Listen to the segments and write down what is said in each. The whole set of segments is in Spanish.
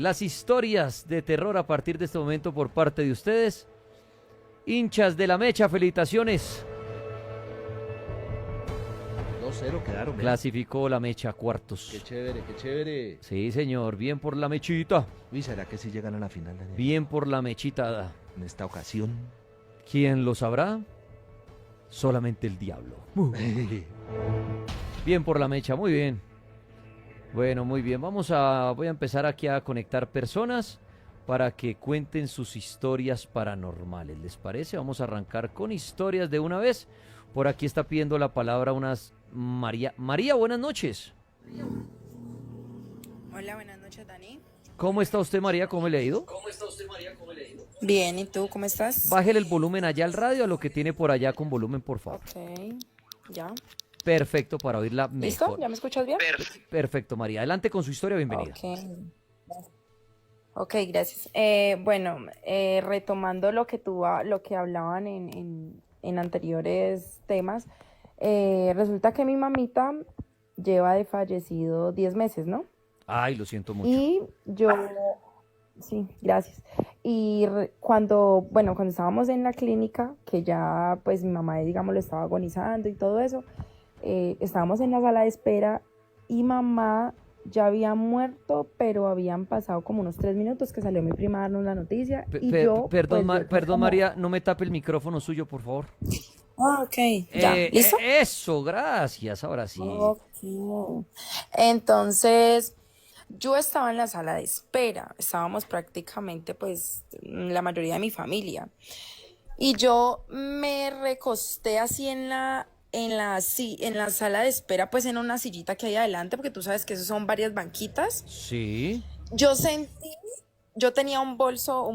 Las historias de terror a partir de este momento por parte de ustedes. Hinchas de la Mecha, felicitaciones. 2-0 quedaron. Clasificó la Mecha a cuartos. Qué chévere, qué chévere. Sí, señor, bien por la Mechita. Uy, ¿será que sí llegan a la final, Daniel? Bien por la Mechita. En esta ocasión. ¿Quién lo sabrá? Solamente el diablo. Bien por la Mecha, muy bien. Bueno, muy bien. Voy a empezar aquí a conectar personas para que cuenten sus historias paranormales. ¿Les parece? Vamos a arrancar con historias de una vez. Por aquí está pidiendo la palabra María. María, buenas noches. Hola, buenas noches, Dani. ¿Cómo está usted, María? ¿Cómo le ha ido? Bien, ¿y tú cómo estás? Bájele el volumen allá al radio a lo que tiene por allá con volumen, por favor. Ok, ya. Perfecto, para oírla mejor. ¿Listo? ¿Ya me escuchas bien? Perfecto, María. Adelante con su historia, bienvenida. Ok, gracias. Bueno, retomando lo que hablaban en anteriores temas, resulta que mi mamita lleva de fallecido 10 meses, ¿no? Ay, lo siento mucho. Y yo, sí, gracias. Y cuando estábamos en la clínica, que ya pues mi mamá, digamos, lo estaba agonizando y todo eso, estábamos en la sala de espera y mamá ya había muerto, pero habían pasado como unos 3 minutos que salió mi prima a darnos la noticia y yo... Perdón, pues, perdón, como... María, no me tape el micrófono suyo, por favor. Ah, ok, ya, ¿listo? Eso, gracias, ahora sí. Ok. Entonces, yo estaba en la sala de espera, estábamos prácticamente pues la mayoría de mi familia. Y yo me recosté así en la sala de espera, pues en una sillita que hay adelante, porque tú sabes que eso son varias banquitas. Sí. Yo sentí, yo tenía un bolso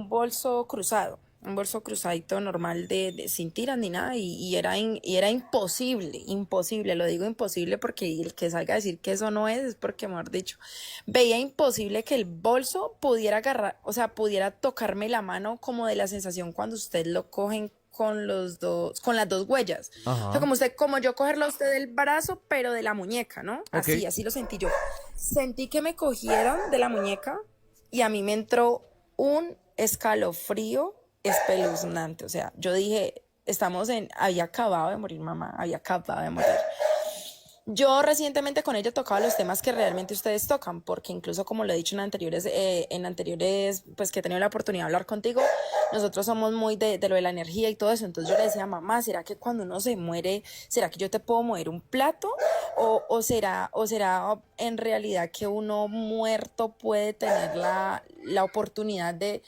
cruzadito normal sin tiras ni nada, y era imposible, lo digo imposible porque el que salga a decir que eso no es porque, mejor dicho, veía imposible que el bolso pudiera agarrar, o sea, pudiera tocarme la mano como de la sensación cuando usted lo cogen con con las dos huellas. O sea, Ajá. como yo cogerlo a usted del brazo, pero de la muñeca, ¿no? Ok. Así lo sentí yo. Sentí que me cogieron de la muñeca y a mí me entró un escalofrío espeluznante. O sea, yo dije, había acabado de morir mamá, había acabado de morir. Yo recientemente con ella tocaba los temas que realmente ustedes tocan, porque incluso como lo he dicho en anteriores, pues que he tenido la oportunidad de hablar contigo, nosotros somos muy de lo de la energía y todo eso. Entonces yo le decía, mamá, ¿será que cuando uno se muere, será que yo te puedo mover un plato? ¿O será en realidad que uno muerto puede tener la oportunidad de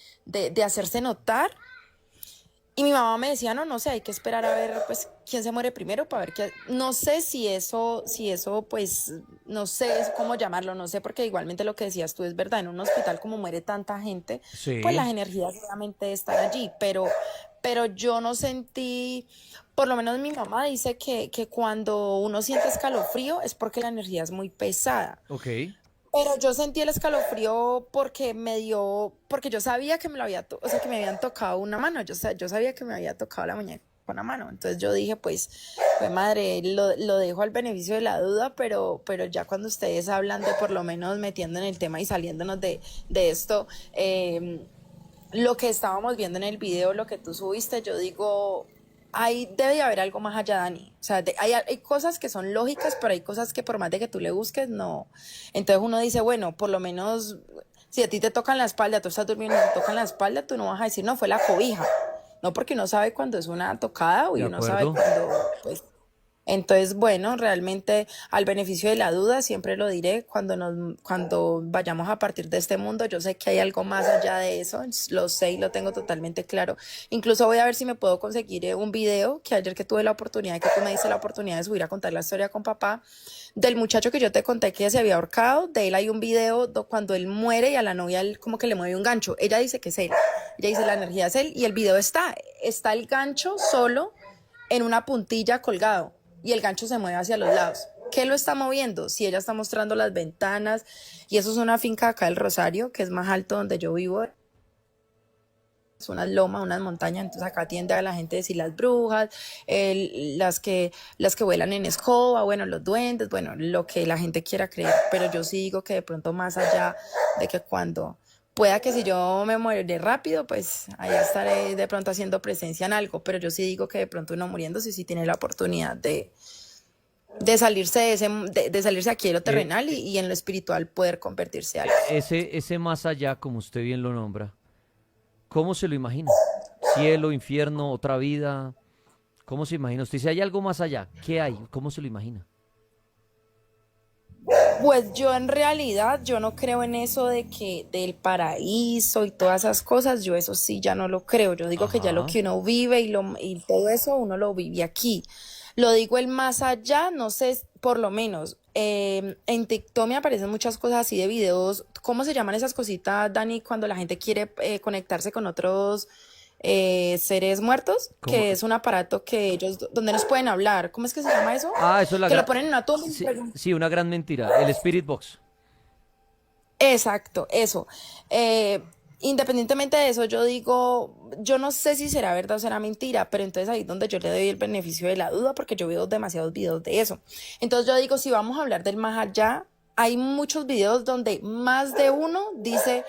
hacerse notar? Y mi mamá me decía, no sé, hay que esperar a ver, pues, quién se muere primero para ver qué... No sé pues, no sé cómo llamarlo, no sé, porque igualmente lo que decías tú es verdad, en un hospital como muere tanta gente, pues Sí. las energías seguramente están allí, pero yo no sentí, por lo menos mi mamá dice que cuando uno siente escalofrío es porque la energía es muy pesada. Ok. Pero yo sentí el escalofrío porque yo sabía que o sea, que me habían tocado una mano, yo sabía que me había tocado la muñeca con la mano, entonces yo dije, pues madre, lo dejo al beneficio de la duda, pero ya cuando ustedes hablan de por lo menos metiendo en el tema y saliéndonos de esto, lo que estábamos viendo en el video, lo que tú subiste, yo digo, ahí debe de haber algo más allá, Dani. O sea, hay cosas que son lógicas, pero hay cosas que por más de que tú le busques, no. Entonces uno dice, bueno, por lo menos, si a ti te tocan la espalda, tú estás durmiendo y te tocan la espalda, tú no vas a decir, no, fue la cobija. No, porque uno sabe cuando es una tocada De y uno sabe acuerdo. cuando, pues, entonces, bueno, realmente al beneficio de la duda, siempre lo diré, cuando vayamos a partir de este mundo, yo sé que hay algo más allá de eso, lo sé y lo tengo totalmente claro. Incluso voy a ver si me puedo conseguir un video, que ayer que tuve la oportunidad, que tú me diste la oportunidad de subir a contar la historia con papá, del muchacho que yo te conté que se había ahorcado, de él hay un video cuando él muere y a la novia él como que le mueve un gancho. Ella dice que es él, ella dice la energía es él y el video está el gancho solo en una puntilla colgado y el gancho se mueve hacia los lados. ¿Qué lo está moviendo? Si ella está mostrando las ventanas, y eso es una finca acá del Rosario, que es más alto donde yo vivo, es una loma, unas montañas, entonces acá tiende a la gente a decir las brujas, las que vuelan en escoba, bueno, los duendes, bueno, lo que la gente quiera creer, pero yo sí digo que de pronto más allá de que pueda que si yo me moriré rápido, pues ahí estaré de pronto haciendo presencia en algo, pero yo sí digo que de pronto uno muriéndose sí tiene la oportunidad de salirse de salirse aquí de lo Eh, terrenal y en lo espiritual poder convertirse a algo. ese más allá, como usted bien lo nombra, ¿cómo se lo imagina? Cielo, infierno, otra vida. ¿Cómo se imagina usted? Si hay algo más allá, ¿qué hay? ¿Cómo se lo imagina? Pues yo en realidad, yo no creo en eso de que del paraíso y todas esas cosas, yo eso sí ya no lo creo. Yo digo que ya lo Ajá. que uno vive y todo eso uno lo vive aquí. Lo digo el más allá, no sé, por lo menos. En TikTok me aparecen muchas cosas así de videos. ¿Cómo se llaman esas cositas, Dani, cuando la gente quiere conectarse con otros seres muertos? ¿Cómo? Que es un aparato que ellos, donde nos pueden hablar. ¿Cómo es que se llama eso? Ah, eso es la Que lo gran... ponen en una tumba y Sí, sí, una gran mentira. El Spirit Box. exacto, eso. Eh, Independientemente de eso, yo digo, yo no sé si será verdad o será mentira, pero entonces ahí es donde yo le doy el beneficio de la duda porque yo veo demasiados videos de eso. Entonces yo digo, si vamos a hablar del más allá, hay muchos videos donde más de uno dice,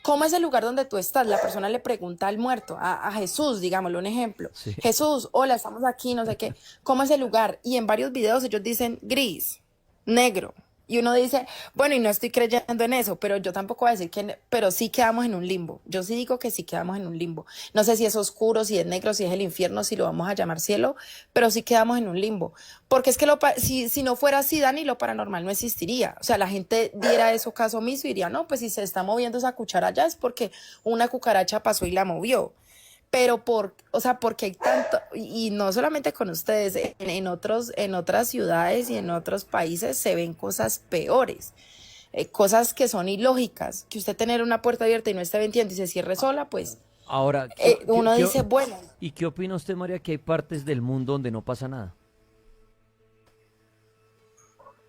¿cómo es el lugar donde tú estás? La persona le pregunta al muerto, a Jesús, digámoslo un ejemplo. Sí. Jesús, hola, estamos aquí, no sé qué. ¿Cómo es el lugar? Y en varios videos ellos dicen gris, negro. Y uno dice, bueno, y no estoy creyendo en eso, pero yo tampoco voy a decir que, pero sí quedamos en un limbo. Yo sí digo que sí quedamos en un limbo. No sé si es oscuro, si es negro, si es el infierno, si lo vamos a llamar cielo, pero sí quedamos en un limbo. Porque es que si no fuera así, Dani, lo paranormal no existiría. O sea, la gente diera eso caso omiso y diría, no, pues si se está moviendo esa cuchara allá es porque una cucaracha pasó y la movió, pero o sea, porque hay tanto, y no solamente con ustedes, en otras ciudades y en otros países se ven cosas peores, cosas que son ilógicas, que usted tener una puerta abierta y no esté vendiendo y se cierre sola, pues Ahora, uno dice, bueno, ¿y qué opina usted, María, que hay partes del mundo donde no pasa nada?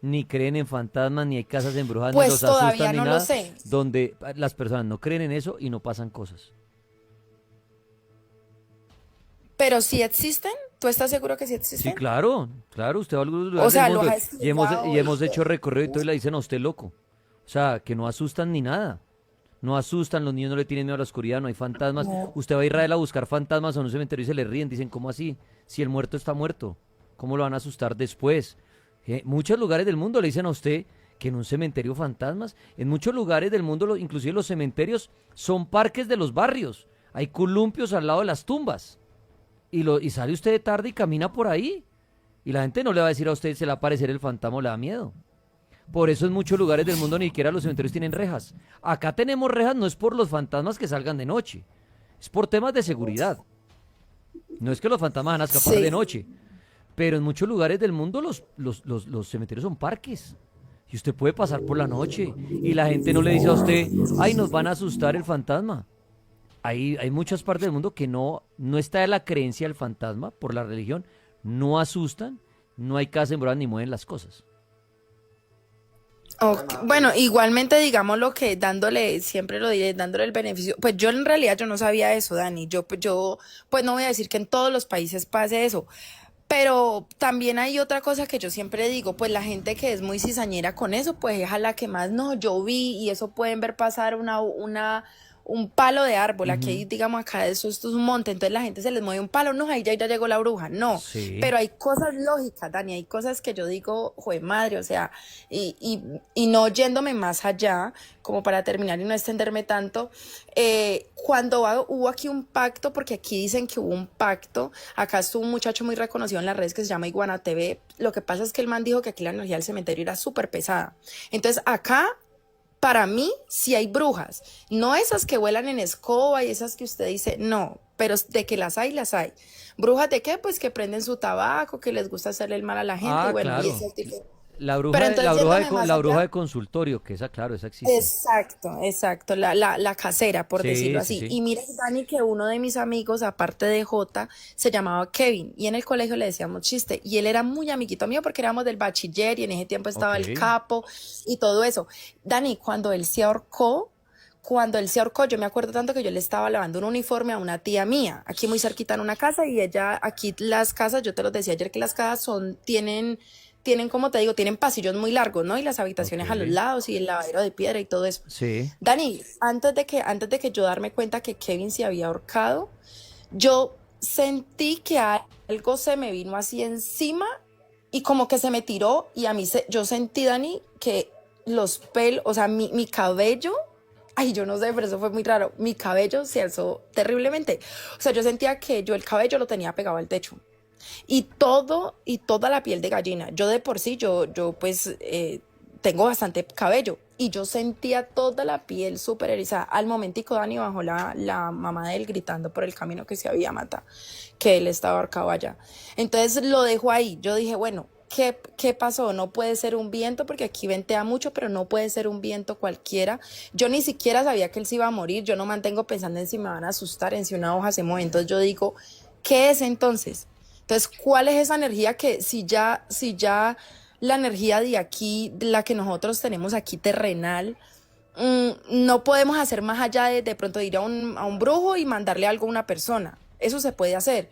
Ni creen en fantasmas, ni hay casas embrujadas, ni pues los asustan, todavía ni no lo nada, sé, donde las personas no creen en eso y no pasan cosas. pero si existen, ¿tú estás seguro que sí Sí, existen? claro, claro, usted va a algunos O lugares del sea, los mundo ha y estudiado hemos y hecho todo. recorrido y todo y le dicen a usted loco. O sea, que no asustan ni nada. No asustan, los niños no le tienen miedo a la oscuridad, no hay fantasmas. No. Usted va a Israel a buscar fantasmas o en un cementerio y se le ríen, dicen, ¿cómo así? Si el muerto está muerto, ¿cómo lo van a asustar después? Muchos lugares del mundo le dicen a usted que en un cementerio fantasmas, en muchos lugares del mundo, inclusive los cementerios, son parques de los barrios. Hay columpios al lado de las tumbas. Y sale usted de tarde y camina por ahí. Y la gente no le va a decir a usted se le va a aparecer el fantasma o le da miedo. Por eso en muchos lugares del mundo ni siquiera los cementerios tienen rejas. Acá tenemos rejas no es por los fantasmas que salgan de noche, es por temas de seguridad. No es que los fantasmas van a escapar de Sí. noche, pero en muchos lugares del mundo los cementerios son parques. Y usted puede pasar por la noche y la gente no le dice a usted, ay, nos van a asustar el fantasma. Hay muchas partes del mundo que no está la creencia del fantasma por la religión, no asustan, no hay casa embrujada ni mueven las cosas. Ok, bueno, igualmente digamos lo que dándole, siempre lo diré, dándole el beneficio, pues yo en realidad yo no sabía eso, Dani, pues no voy a decir que en todos los países pase eso, pero también hay otra cosa que yo siempre digo, pues la gente que es muy cizañera con eso, pues es a la que más, no, yo vi y eso pueden ver pasar un palo de árbol, aquí Ujú. digamos acá esto es un monte, entonces la gente se les mueve un palo, no, ahí ya llegó la bruja, no, Sí. pero hay cosas lógicas, Dani, hay cosas que yo digo, jue madre, o sea, y no yéndome más allá, como para terminar y no extenderme tanto, cuando hubo aquí un pacto, porque aquí dicen que hubo un pacto, acá estuvo un muchacho muy reconocido en las redes que se llama Iguana TV, lo que pasa es que el man dijo que aquí la energía del cementerio era súper pesada, entonces acá para mí sí hay brujas, no esas que vuelan en escoba y esas que usted dice, no, pero de que las hay, las hay. ¿Brujas de qué? Pues que prenden su tabaco, que les gusta hacerle el mal a la gente, Ah, bueno, y claro. ese tipo. La Pero la entonces bruja yéndome más la bruja allá, de consultorio, que esa, claro, esa existe. exacto, exacto, la casera, por decirlo Sí, sí, así. sí. Y mira, Dani, que uno de mis amigos, aparte de Jota, se llamaba Kevin, y en el colegio le decíamos chiste, y él era muy amiguito mío porque éramos del bachiller y en ese tiempo Ok. estaba el capo y todo eso. Dani, cuando él se ahorcó, yo me acuerdo tanto que yo le estaba lavando un uniforme a una tía mía, aquí muy cerquita en una casa, y ella, aquí las casas, yo te lo decía ayer que las casas tienen tienen, como te digo, tienen pasillos muy largos, ¿no? Y las habitaciones a los Ok. lados y el lavadero de piedra y todo eso. Sí. Dani, antes de que yo darme cuenta que Kevin se había ahorcado, yo sentí que algo se me vino así encima y como que se me tiró y yo sentí, Dani, que los pelos, o sea, mi cabello, ay, yo no sé, pero eso fue muy raro, mi cabello se alzó terriblemente. O sea, yo sentía que yo el cabello lo tenía pegado al techo. Y toda la piel de gallina. Yo de por sí, yo pues tengo bastante cabello. Y yo sentía toda la piel súper erizada. Al momentico, Dani, bajó la mamá de él gritando por el camino que se había matado, que él estaba ahorcado allá. Entonces lo dejo ahí. Yo dije, bueno, ¿qué pasó? No puede ser un viento, porque aquí ventea mucho, pero no puede ser un viento cualquiera. Yo ni siquiera sabía que él se iba a morir. Yo no mantengo pensando en si me van a asustar, en si una hoja se mueve. Entonces yo digo, ¿qué es entonces? Entonces, ¿cuál es esa energía que si ya la energía de aquí, la que nosotros tenemos aquí terrenal, no podemos hacer más allá de pronto ir a un brujo y mandarle algo a una persona? Eso se puede hacer.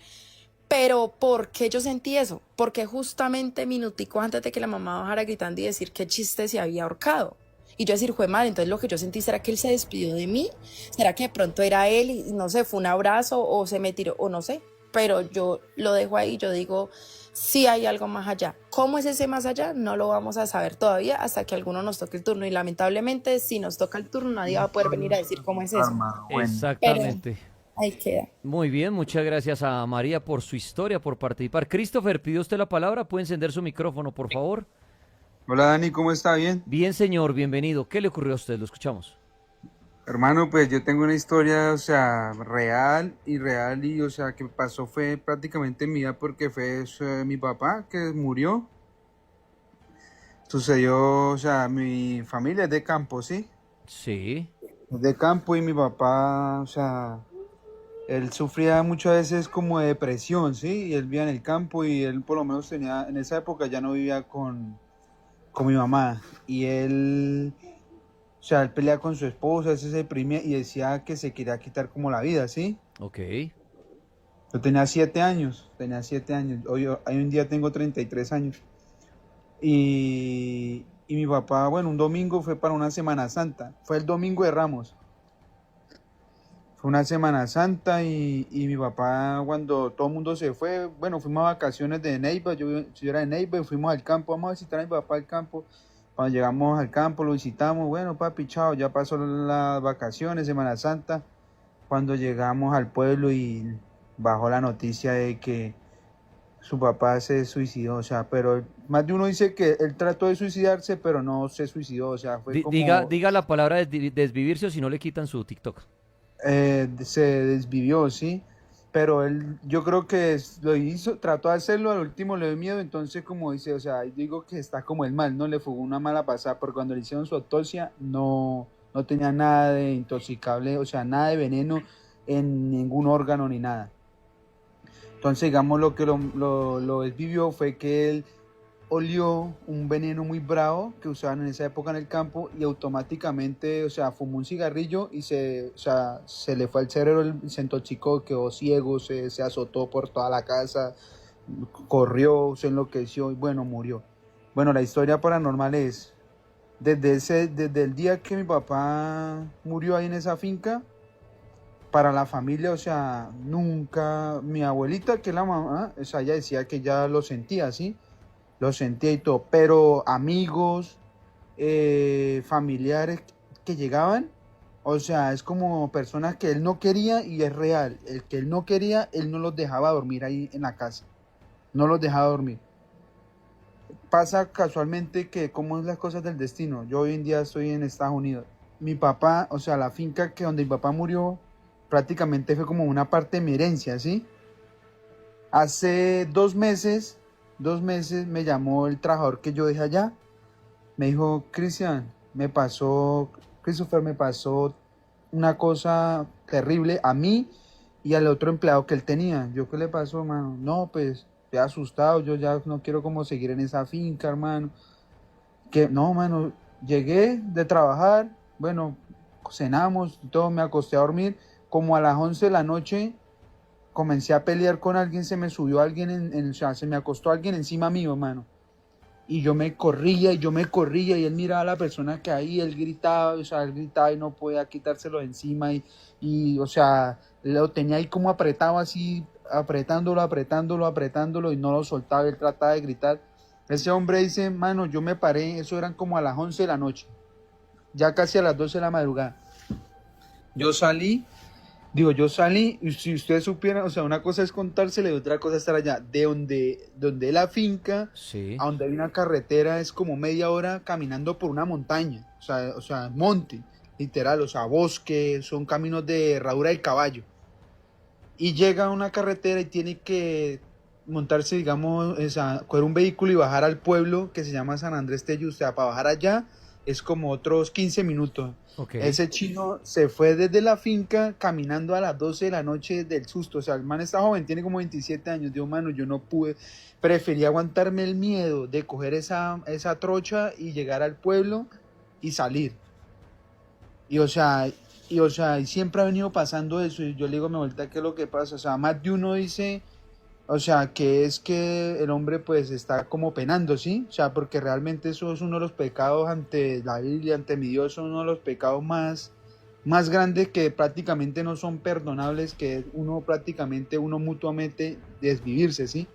Pero ¿por qué yo sentí eso? Porque justamente minutico antes de que la mamá bajara gritando y decir qué chiste se había ahorcado. Y yo decir, fue madre, entonces lo que yo sentí, ¿será que él se despidió de mí? ¿Será que de pronto era él y no sé, fue un abrazo o se me tiró o no sé? Pero yo lo dejo ahí, yo digo, sí hay algo más allá. ¿Cómo es ese más allá? No lo vamos a saber todavía hasta que a alguno nos toque el turno. Y lamentablemente, si nos toca el turno, nadie va a poder venir a decir cómo es eso. Pero Exactamente. ahí queda. Muy bien, muchas gracias a María por su historia, por participar. Christopher, pidió usted la palabra, puede encender su micrófono, por favor. Hola Dani, ¿cómo está? ¿Bien? Bien, señor, bienvenido. ¿Qué le ocurrió a usted? Lo escuchamos. Hermano, pues yo tengo una historia, o sea, real y, o sea, que pasó fue prácticamente en mi vida porque fue mi papá que murió. Sucedió, o sea, mi familia es de campo, ¿sí? Sí, Es de campo y mi papá, o sea, él sufría muchas veces como de depresión, ¿sí? Y él vivía en el campo y él por lo menos tenía, en esa época ya no vivía con mi mamá. Y él, o sea, él peleaba con su esposa, ese se deprimía y decía que se quería quitar como la vida, ¿sí? ok. Yo tenía 7 años. Hoy en día tengo 33 años. Y mi papá, bueno, un domingo fue para una Semana Santa. Fue el domingo de Ramos. Fue una Semana Santa y mi papá, cuando todo el mundo se fue, bueno, fuimos a vacaciones de Neiva, yo era de Neiva y fuimos al campo, vamos a visitar a mi papá al campo. Cuando llegamos al campo, lo visitamos, bueno, papi, chao, ya pasó las vacaciones, Semana Santa. Cuando llegamos al pueblo y bajó la noticia de que su papá se suicidó, o sea, pero más de uno dice que él trató de suicidarse, pero no se suicidó, o sea, fue como Diga la palabra desvivirse o si no le quitan su TikTok. se desvivió, ¿sí? Pero él, yo creo que lo hizo, trató de hacerlo, al último le dio miedo, entonces como dice, o sea, digo que está como el mal, ¿no? Le fue una mala pasada, porque cuando le hicieron su autopsia no tenía nada de intoxicable, o sea, nada de veneno en ningún órgano ni nada. Entonces, digamos, lo que lo desvivió fue que él olió un veneno muy bravo que usaban en esa época en el campo y automáticamente, o sea, fumó un cigarrillo y o sea, se le fue al cerebro, se intoxicó, quedó ciego, se azotó por toda la casa, corrió, se enloqueció y bueno, murió. Bueno, la historia paranormal es, desde el día que mi papá murió ahí en esa finca, para la familia, o sea, nunca, mi abuelita, que es la mamá, o sea, ella decía que ya lo sentía, ¿sí? Lo sentía y todo, pero amigos, familiares que llegaban, o sea, es como personas que él no quería y es real, el que él no quería, él no los dejaba dormir ahí en la casa, no los dejaba dormir. Pasa casualmente que como es las cosas del destino, yo hoy en día estoy en Estados Unidos, mi papá, o sea, la finca que donde mi papá murió, prácticamente fue como una parte de mi herencia, ¿sí? Hace 2 meses me llamó el trabajador que yo dejé allá. Me dijo, Christopher, me pasó una cosa terrible a mí y al otro empleado que él tenía. ¿Yo qué le pasó, hermano? No, pues, estoy asustado, yo ya no quiero como seguir en esa finca, hermano. Que no, mano, llegué de trabajar, bueno, cenamos y todo, me acosté a dormir. Como a las 11 de la noche comencé a pelear con alguien, se me subió alguien, o sea, se me acostó alguien encima mío, hermano. y yo me corría y yo me corría y él miraba a la persona que ahí, él gritaba, o sea, él gritaba y no podía quitárselo de encima y o sea, lo tenía ahí como apretado así, apretándolo y no lo soltaba, él trataba de gritar. Ese hombre dice, mano, yo me paré, eso eran como a las 11 de la noche, ya casi a las 12 de la madrugada. Yo salí, y si ustedes supieran, o sea, una cosa es contárselo y otra cosa es estar allá. De donde la finca Sí. a donde hay una carretera es como media hora caminando por una montaña, o sea, monte, literal, o sea, bosque, son caminos de herradura de caballo. Y llega a una carretera y tiene que montarse, digamos, o sea, coger un vehículo y bajar al pueblo que se llama San Andrés Tellus, o sea, para bajar allá es como otros 15 minutos. Ok. Ese chino se fue desde la finca caminando a las 12 de la noche del susto. O sea, el man está joven, tiene como 27 años. Dios, mano, yo no pude. Preferí aguantarme el miedo de coger esa trocha y llegar al pueblo y salir. Y o sea, y siempre ha venido pasando eso. Y yo le digo a mi vuelta, ¿qué es lo que pasa? O sea, más de uno dice, o sea, que es que el hombre pues está como penando, ¿sí? O sea, porque realmente eso es uno de los pecados ante la Biblia, ante mi Dios, son uno de los pecados más grandes que prácticamente no son perdonables, que es uno mutuamente desvivirse, ¿sí?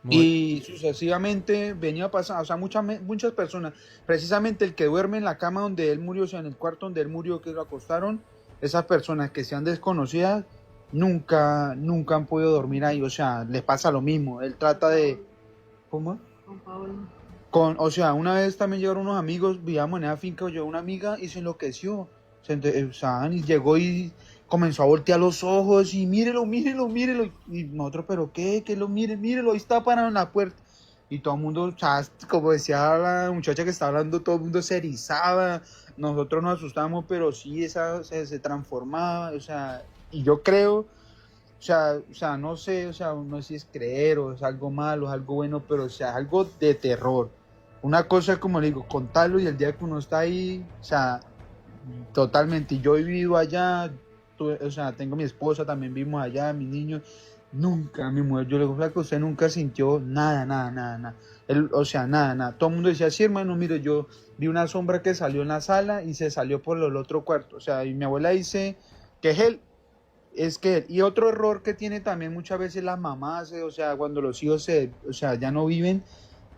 Muy, Y sucesivamente venía pasando, o sea, muchas personas, precisamente el que duerme en la cama donde él murió, o sea, en el cuarto donde él murió, que lo acostaron, esas personas que sean desconocidas, nunca han podido dormir ahí, o sea, les pasa lo mismo, él trata de, ¿cómo? O sea, una vez también llegaron unos amigos, vivíamos en esa finca, llegó una amiga y se enloqueció, o sea, y llegó y comenzó a voltear los ojos y mírelo, y nosotros, pero qué, que lo mírelo, ahí está parado en la puerta, y todo el mundo, o sea, como decía la muchacha que está hablando, todo el mundo se erizaba, nosotros nos asustamos, pero sí, esa se transformaba, o sea, y yo creo, o sea, no sé, o sea, no sé si es creer o es algo malo, es algo bueno, pero o sea, es algo de terror. Una cosa, como le digo, contarlo y el día que uno está ahí, o sea, totalmente. Yo he vivido allá, o sea, tengo mi esposa, también vivimos allá, mis niños. Nunca, mi mujer, yo le digo, flaco, usted nunca sintió nada. O sea, nada. Todo el mundo decía, sí, hermano, mire, yo vi una sombra que salió en la sala y se salió por el otro cuarto. O sea, y mi abuela dice que es que y otro error que tiene también muchas veces las mamás, o sea, cuando los hijos o sea, ya no viven,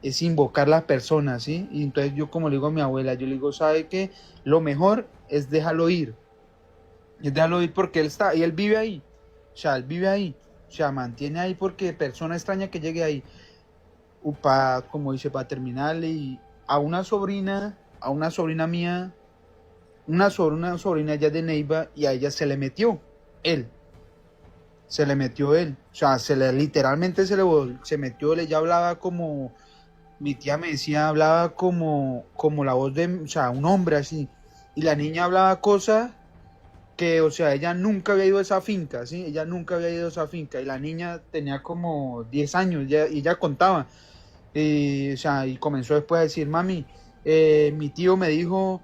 es invocar las personas, ¿sí? Y entonces yo como le digo a mi abuela, yo le digo, ¿sabe qué? Lo mejor es dejarlo ir porque él está, y él vive ahí, o sea, él vive ahí, o sea, mantiene ahí porque persona extraña que llegue ahí, como dice, para terminarle, y a una sobrina mía, una sobrina ya de Neiva, y a ella él, él, o sea, literalmente se metió, él, ella hablaba como, mi tía me decía, hablaba como la voz de, o sea, un hombre así, y la niña hablaba cosas que, o sea, ella nunca había ido a esa finca, ¿sí? Ella nunca había ido a esa finca, y la niña tenía como 10 años, y ella contaba, y, o sea, y comenzó después a decir, mami, mi tío me dijo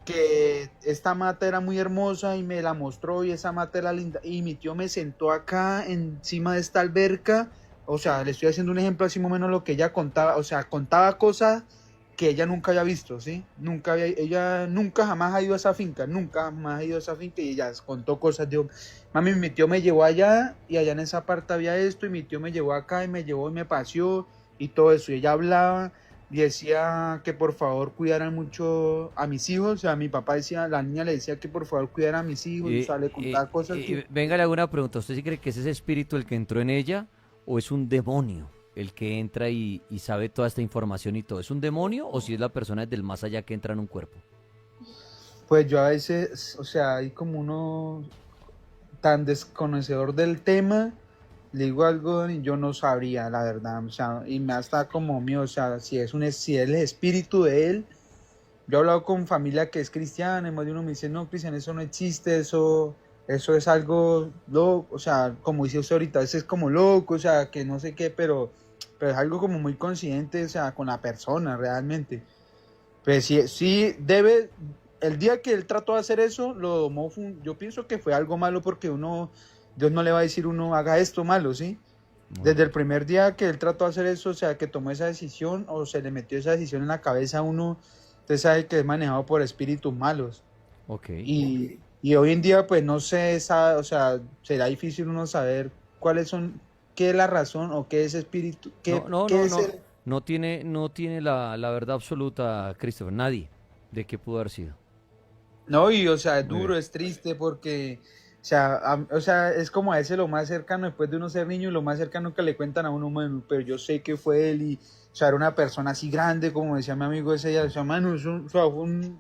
que esta mata era muy hermosa y me la mostró y esa mata era linda y mi tío me sentó acá encima de esta alberca, o sea, le estoy haciendo un ejemplo así más o menos lo que ella contaba, o sea, contaba cosas que ella nunca había visto, ¿sí? Ella nunca jamás ha ido a esa finca, nunca jamás ha ido a esa finca y ella contó cosas, dijo, mami, mi tío me llevó allá y allá en esa parte había esto y mi tío me llevó acá y me llevó y me paseó y todo eso, y ella hablaba y decía que por favor cuidaran mucho a mis hijos, o sea, mi papá decía, la niña le decía que por favor cuidara a mis hijos, o sea, le contaba cosas que, venga, le hago una pregunta. ¿Usted sí cree que es ese espíritu el que entró en ella o es un demonio el que entra y sabe toda esta información y todo? ¿Es un demonio o si es la persona del más allá que entra en un cuerpo? pues yo a veces, o sea, hay como uno tan desconocedor del tema, le digo algo y yo no sabría, la verdad, o sea, y me hasta como mío, o sea, si es el espíritu de él. Yo he hablado con familia que es cristiana, y más de uno me dice, no, Cristian, eso no existe, eso es algo loco, o sea, como dice usted ahorita, eso es como loco, o sea, que no sé qué, pero es algo como muy consciente, o sea, con la persona realmente. Pues sí, sí debe, el día que él trató de hacer eso, yo pienso que fue algo malo porque Dios no le va a decir uno, haga esto malo, ¿sí? Muy Desde el bien. primer día que él trató de hacer eso, o sea, que tomó esa decisión o se le metió esa decisión en la cabeza a uno, usted sabe que es manejado por espíritus malos. Ok. Y hoy en día, pues no sé, o sea, será difícil uno saber cuáles son, qué es la razón o qué es espíritu, No, no, qué no, es no. el... No tiene la verdad absoluta, Christopher. Nadie de qué pudo haber sido. No, y o sea, es Muy duro, bien. es triste porque, o sea, o sea, es como a ese lo más cercano después de uno ser niño, lo más cercano que le cuentan a uno, mano, pero yo sé que fue él y, o sea, era una persona así grande, como decía mi amigo ese día, o sea, mano, o sea, fue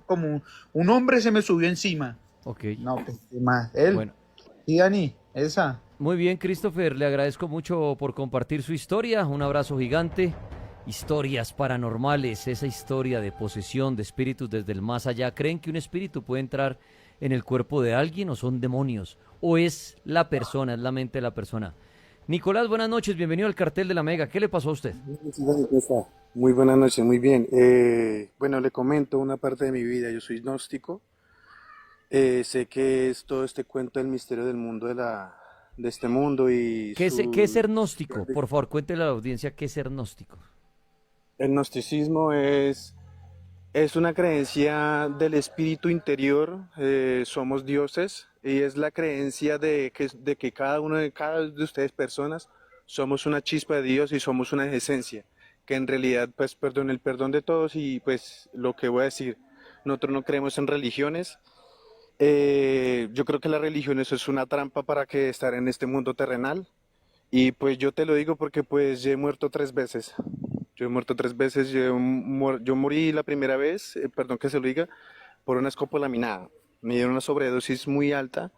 como un hombre se me subió encima. Ok. No, pues, ¿qué más? Él, Bueno. y Dani, esa. Muy bien, Christopher. Le agradezco mucho por compartir su historia. Un abrazo gigante. Historias paranormales, esa historia de posesión de espíritus desde el más allá. ¿Creen que un espíritu puede entrar en el cuerpo de alguien o son demonios? ¿O es la persona, es la mente de la persona? Nicolás, buenas noches, bienvenido al cartel de la Mega. ¿Qué le pasó a usted? Sí, Dani, ¿cómo está? Muy buenas noches, muy bien. Bueno, le comento una parte de mi vida. Yo soy gnóstico. Sé que es todo este cuento del misterio del mundo de este mundo y ¿Qué es su... ser gnóstico? Por favor, cuéntele a la audiencia qué es ser gnóstico. El gnosticismo es una creencia del espíritu interior. Somos dioses y es la creencia de que cada de ustedes personas somos una chispa de Dios y somos una esencia. Que en realidad, pues, perdón, el perdón de todos y pues lo que voy a decir, nosotros no creemos en religiones. Yo creo que la religión eso es una trampa para que estar en este mundo terrenal. Y pues yo te lo digo porque pues yo he muerto 3 veces. Yo he muerto 3 veces. Yo morí la primera vez, perdón que se lo diga, por una escopolaminada. Me dieron una sobredosis muy alta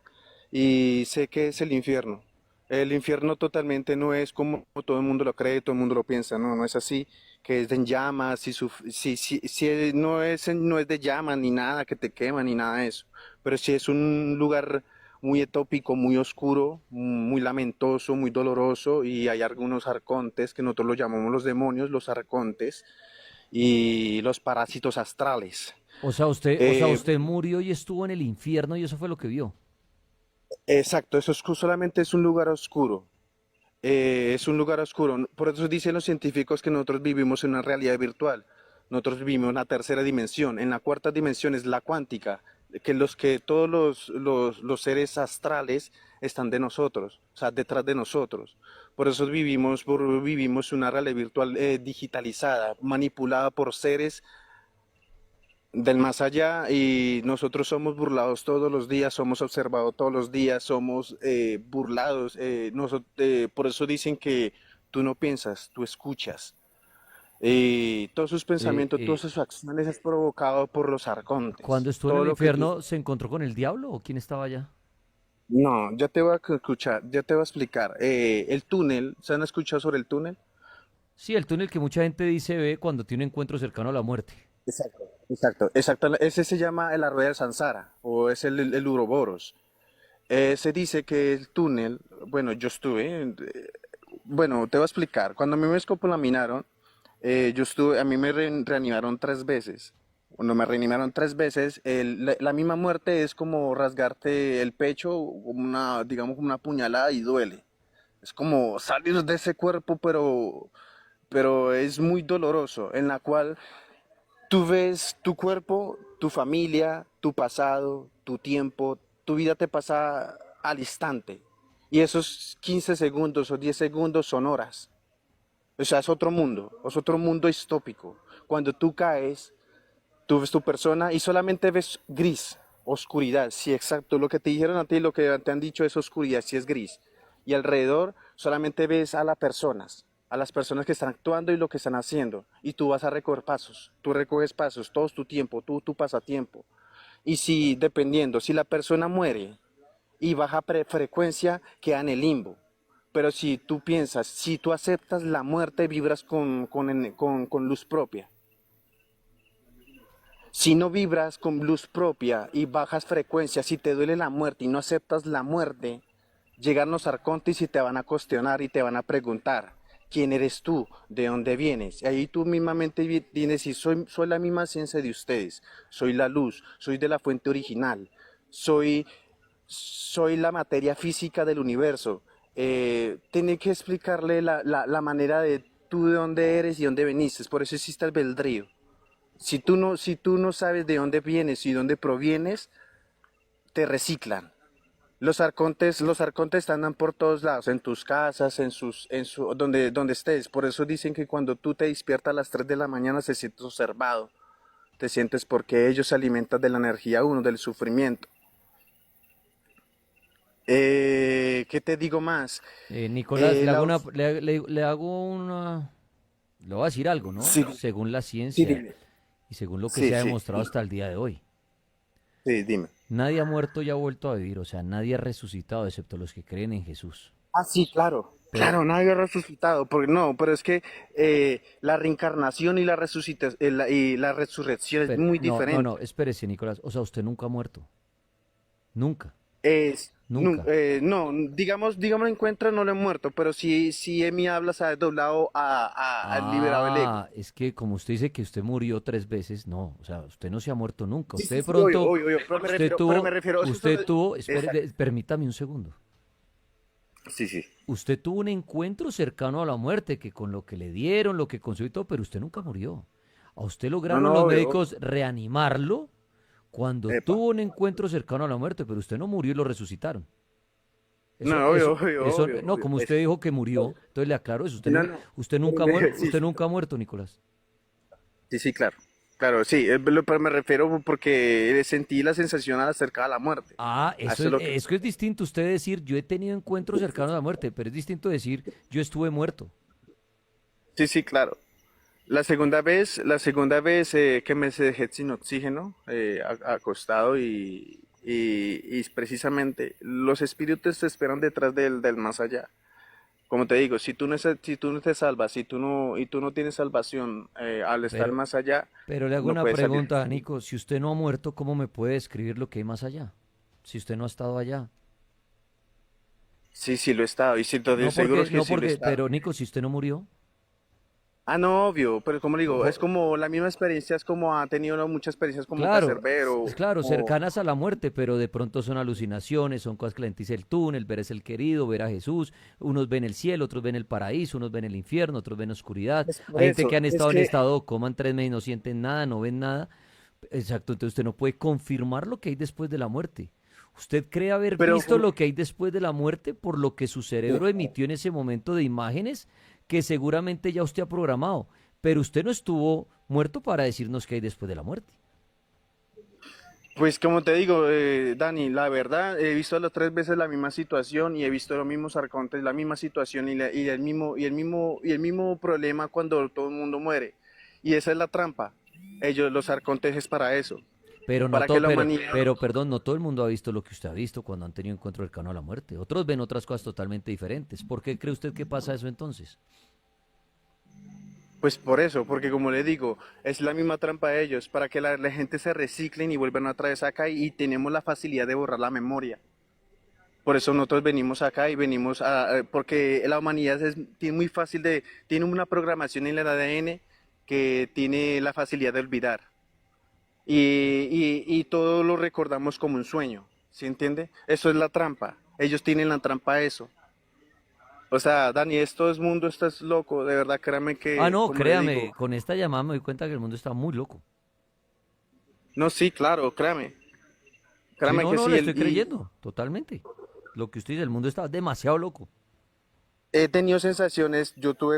y sé que es el infierno. El infierno totalmente no es como todo el mundo lo cree, todo el mundo lo piensa, no, no es así, que es en llamas, si no es de llamas ni nada que te quema ni nada de eso, pero sí es un lugar muy etópico, muy oscuro, muy lamentoso, muy doloroso y hay algunos arcontes que nosotros los llamamos los demonios, los arcontes y los parásitos astrales. Eh, Usted murió y estuvo en el infierno y eso fue lo que vio. exacto, solamente es un lugar oscuro. Es un lugar oscuro. Por eso dicen los científicos que nosotros vivimos en una realidad virtual. Nosotros vivimos en la tercera dimensión. En la cuarta dimensión es la cuántica, que todos los seres astrales están de nosotros, o sea, detrás de nosotros. Por eso vivimos una realidad virtual digitalizada, manipulada por seres del más allá y nosotros somos burlados todos los días, somos observados todos los días, somos burlados. Por eso dicen que tú no piensas, tú escuchas. Y todos sus Eh, pensamientos, todas eh, sus acciones es provocado por los arcontes. Cuando estuvo en Todo el lo que tú... infierno, ¿se encontró con el diablo o quién estaba allá? No, ya te voy a escuchar, ya te voy a explicar. El túnel, ¿se han escuchado sobre el túnel? Sí, el túnel que mucha gente dice ve cuando tiene un encuentro cercano a la muerte. Exacto. Exacto, exacto. Ese se llama la rueda del Sansara o es el Uroboros. Se dice que el túnel, bueno, yo estuve, bueno, te voy a explicar. Cuando a mí me escopolaminaron, a mí me reanimaron 3 veces. Cuando me reanimaron 3 veces, la misma muerte es como rasgarte el pecho, como digamos, como una puñalada y duele. Es como salir de ese cuerpo, pero es muy doloroso, en la cual tú ves tu cuerpo, tu familia, tu pasado, tu tiempo, tu vida te pasa al instante. Y esos 15 segundos o 10 segundos son horas. O sea, es otro mundo distópico. Cuando tú caes, tú ves tu persona y solamente ves gris, oscuridad. Sí, exacto, lo que te dijeron a ti, lo que te han dicho es oscuridad, sí es gris. Y alrededor solamente ves a las personas que están actuando y lo que están haciendo. Y tú vas a recoger pasos, tú recoges pasos, todo es tu tiempo, tu pasatiempo. Y si, dependiendo, si la persona muere y baja frecuencia, queda en el limbo. Pero si tú piensas, si tú aceptas la muerte, vibras con luz propia. Si no vibras con luz propia y bajas frecuencias, si te duele la muerte y no aceptas la muerte, llegan los arcontes y te van a cuestionar y te van a preguntar, ¿quién eres tú? ¿De dónde vienes? Y ahí tú mismamente vienes y soy la misma ciencia de ustedes, soy la luz, soy de la fuente original, soy la materia física del universo. tiene que explicarle la manera de tú de dónde eres y dónde veniste. Por eso existe el albedrío. Si tú no sabes de dónde vienes y dónde provienes, te reciclan. Los arcontes andan por todos lados, en tus casas, donde estés. Por eso dicen que cuando tú te despiertas a las 3 de la mañana se sientes observado. Te sientes porque ellos se alimentan de la energía uno, del sufrimiento. ¿Qué te digo más? Nicolás, La, le voy a decir algo, ¿no? sí, Según la sí, ciencia dime. y según lo que Sí, se ha sí, demostrado hasta el día de hoy. sí, dime. Nadie ha muerto y ha vuelto a vivir, o sea, nadie ha resucitado excepto los que creen en Jesús. Ah, sí, claro. Pero, Claro, nadie ha resucitado. Porque no, pero es que la reencarnación y la resurrección es muy no, no, no, diferente. espérese, Nicolás, o sea, usted nunca ha muerto, nunca, No, nunca. digamos encuentro, no lo he muerto, pero sí en mi habla se ha desdoblado al liberado el ego. Es que como usted dice que usted murió 3 veces, no, o sea, usted no se ha muerto nunca. Sí, Usted sí, de sí, obvio, pronto, obvio, obvio, pero me refiero, eso usted solo, tuvo, exacto. permítame un segundo. Sí, sí. Usted tuvo un encuentro cercano a la muerte, que con lo que le dieron, lo que consiguió y todo, pero usted nunca murió. A usted No, lograron no, los obvio, médicos reanimarlo cuando epa. tuvo un encuentro cercano a la muerte, pero usted no murió y lo resucitaron. No, obvio, obvio, obvio, No, obvio. como usted dijo que murió, entonces le aclaro eso. No, no. Usted nunca ha Sí, usted sí, nunca ha muerto, Nicolás. sí, sí, claro. Claro, sí, pero me refiero porque sentí la sensación al acercar a la muerte. Ah, A eso es lo que... es que es distinto usted decir yo he tenido encuentros cercanos a la muerte, pero es distinto decir yo estuve muerto. Sí, sí, claro. La segunda vez que me dejé sin oxígeno, acostado y precisamente los espíritus te esperan detrás del más allá. Como te digo, si tú no te salvas, y tú no tienes salvación al estar Pero, más allá, pero le hago no una puedes salir. pregunta, Nico. Si usted no ha muerto, ¿cómo me puede describir lo que hay más allá? Si usted no ha estado allá. Sí, sí lo he estado, y sí, estoy seguro que No sí lo he porque, estado. pero Nico, si usted no murió, Ah, no, obvio, pero como le digo, es po- como la misma experiencia, es como ha tenido muchas experiencias como claro, cancerbero, es claro, o... cercanas a la muerte, pero de pronto son alucinaciones, son cosas que la gente dice el túnel, ver es el querido, ver a Jesús, unos ven el cielo, otros ven el paraíso, unos ven el infierno, otros ven oscuridad. Es por Hay gente que eso, han es estado en que... estado de coma en 3 meses y no sienten nada, no ven nada. Exacto, entonces usted no puede confirmar lo que hay después de la muerte. ¿Usted cree haber Pero, visto lo que hay después de la muerte por lo que su cerebro emitió en ese momento de imágenes que seguramente ya usted ha programado? Pero usted no estuvo muerto para decirnos qué hay después de la muerte. pues como te digo, Dani, la verdad, he visto las 3 veces la misma situación y he visto los mismos arcontes, la misma situación y el mismo problema cuando todo el mundo muere. Y esa es la trampa. Los arcontes es para eso, Pero no para que todo, la humanidad... pero perdón, no todo el mundo ha visto lo que usted ha visto cuando han tenido encuentro cercano a la muerte. Otros ven otras cosas totalmente diferentes. ¿Por qué cree usted que pasa eso entonces? Pues por eso, porque como le digo, es la misma trampa de ellos, para que la gente se reciclen y vuelvan otra vez acá y tenemos la facilidad de borrar la memoria. Por eso nosotros venimos acá y venimos porque la humanidad tiene muy fácil tiene una programación en el ADN que tiene la facilidad de olvidar. Y todo lo recordamos como un sueño, ¿sí entiende? Eso es la trampa. Ellos tienen la trampa a eso. O sea, Dani, esto es mundo, estás loco, de verdad, créame Ah, que, no, como le créame, digo, con esta llamada me doy cuenta que el mundo está muy loco. no, sí, claro, créame, Sí, créame no, que no, sí, le estoy creyendo, totalmente. Lo que usted dice, el mundo está demasiado loco. he tenido sensaciones,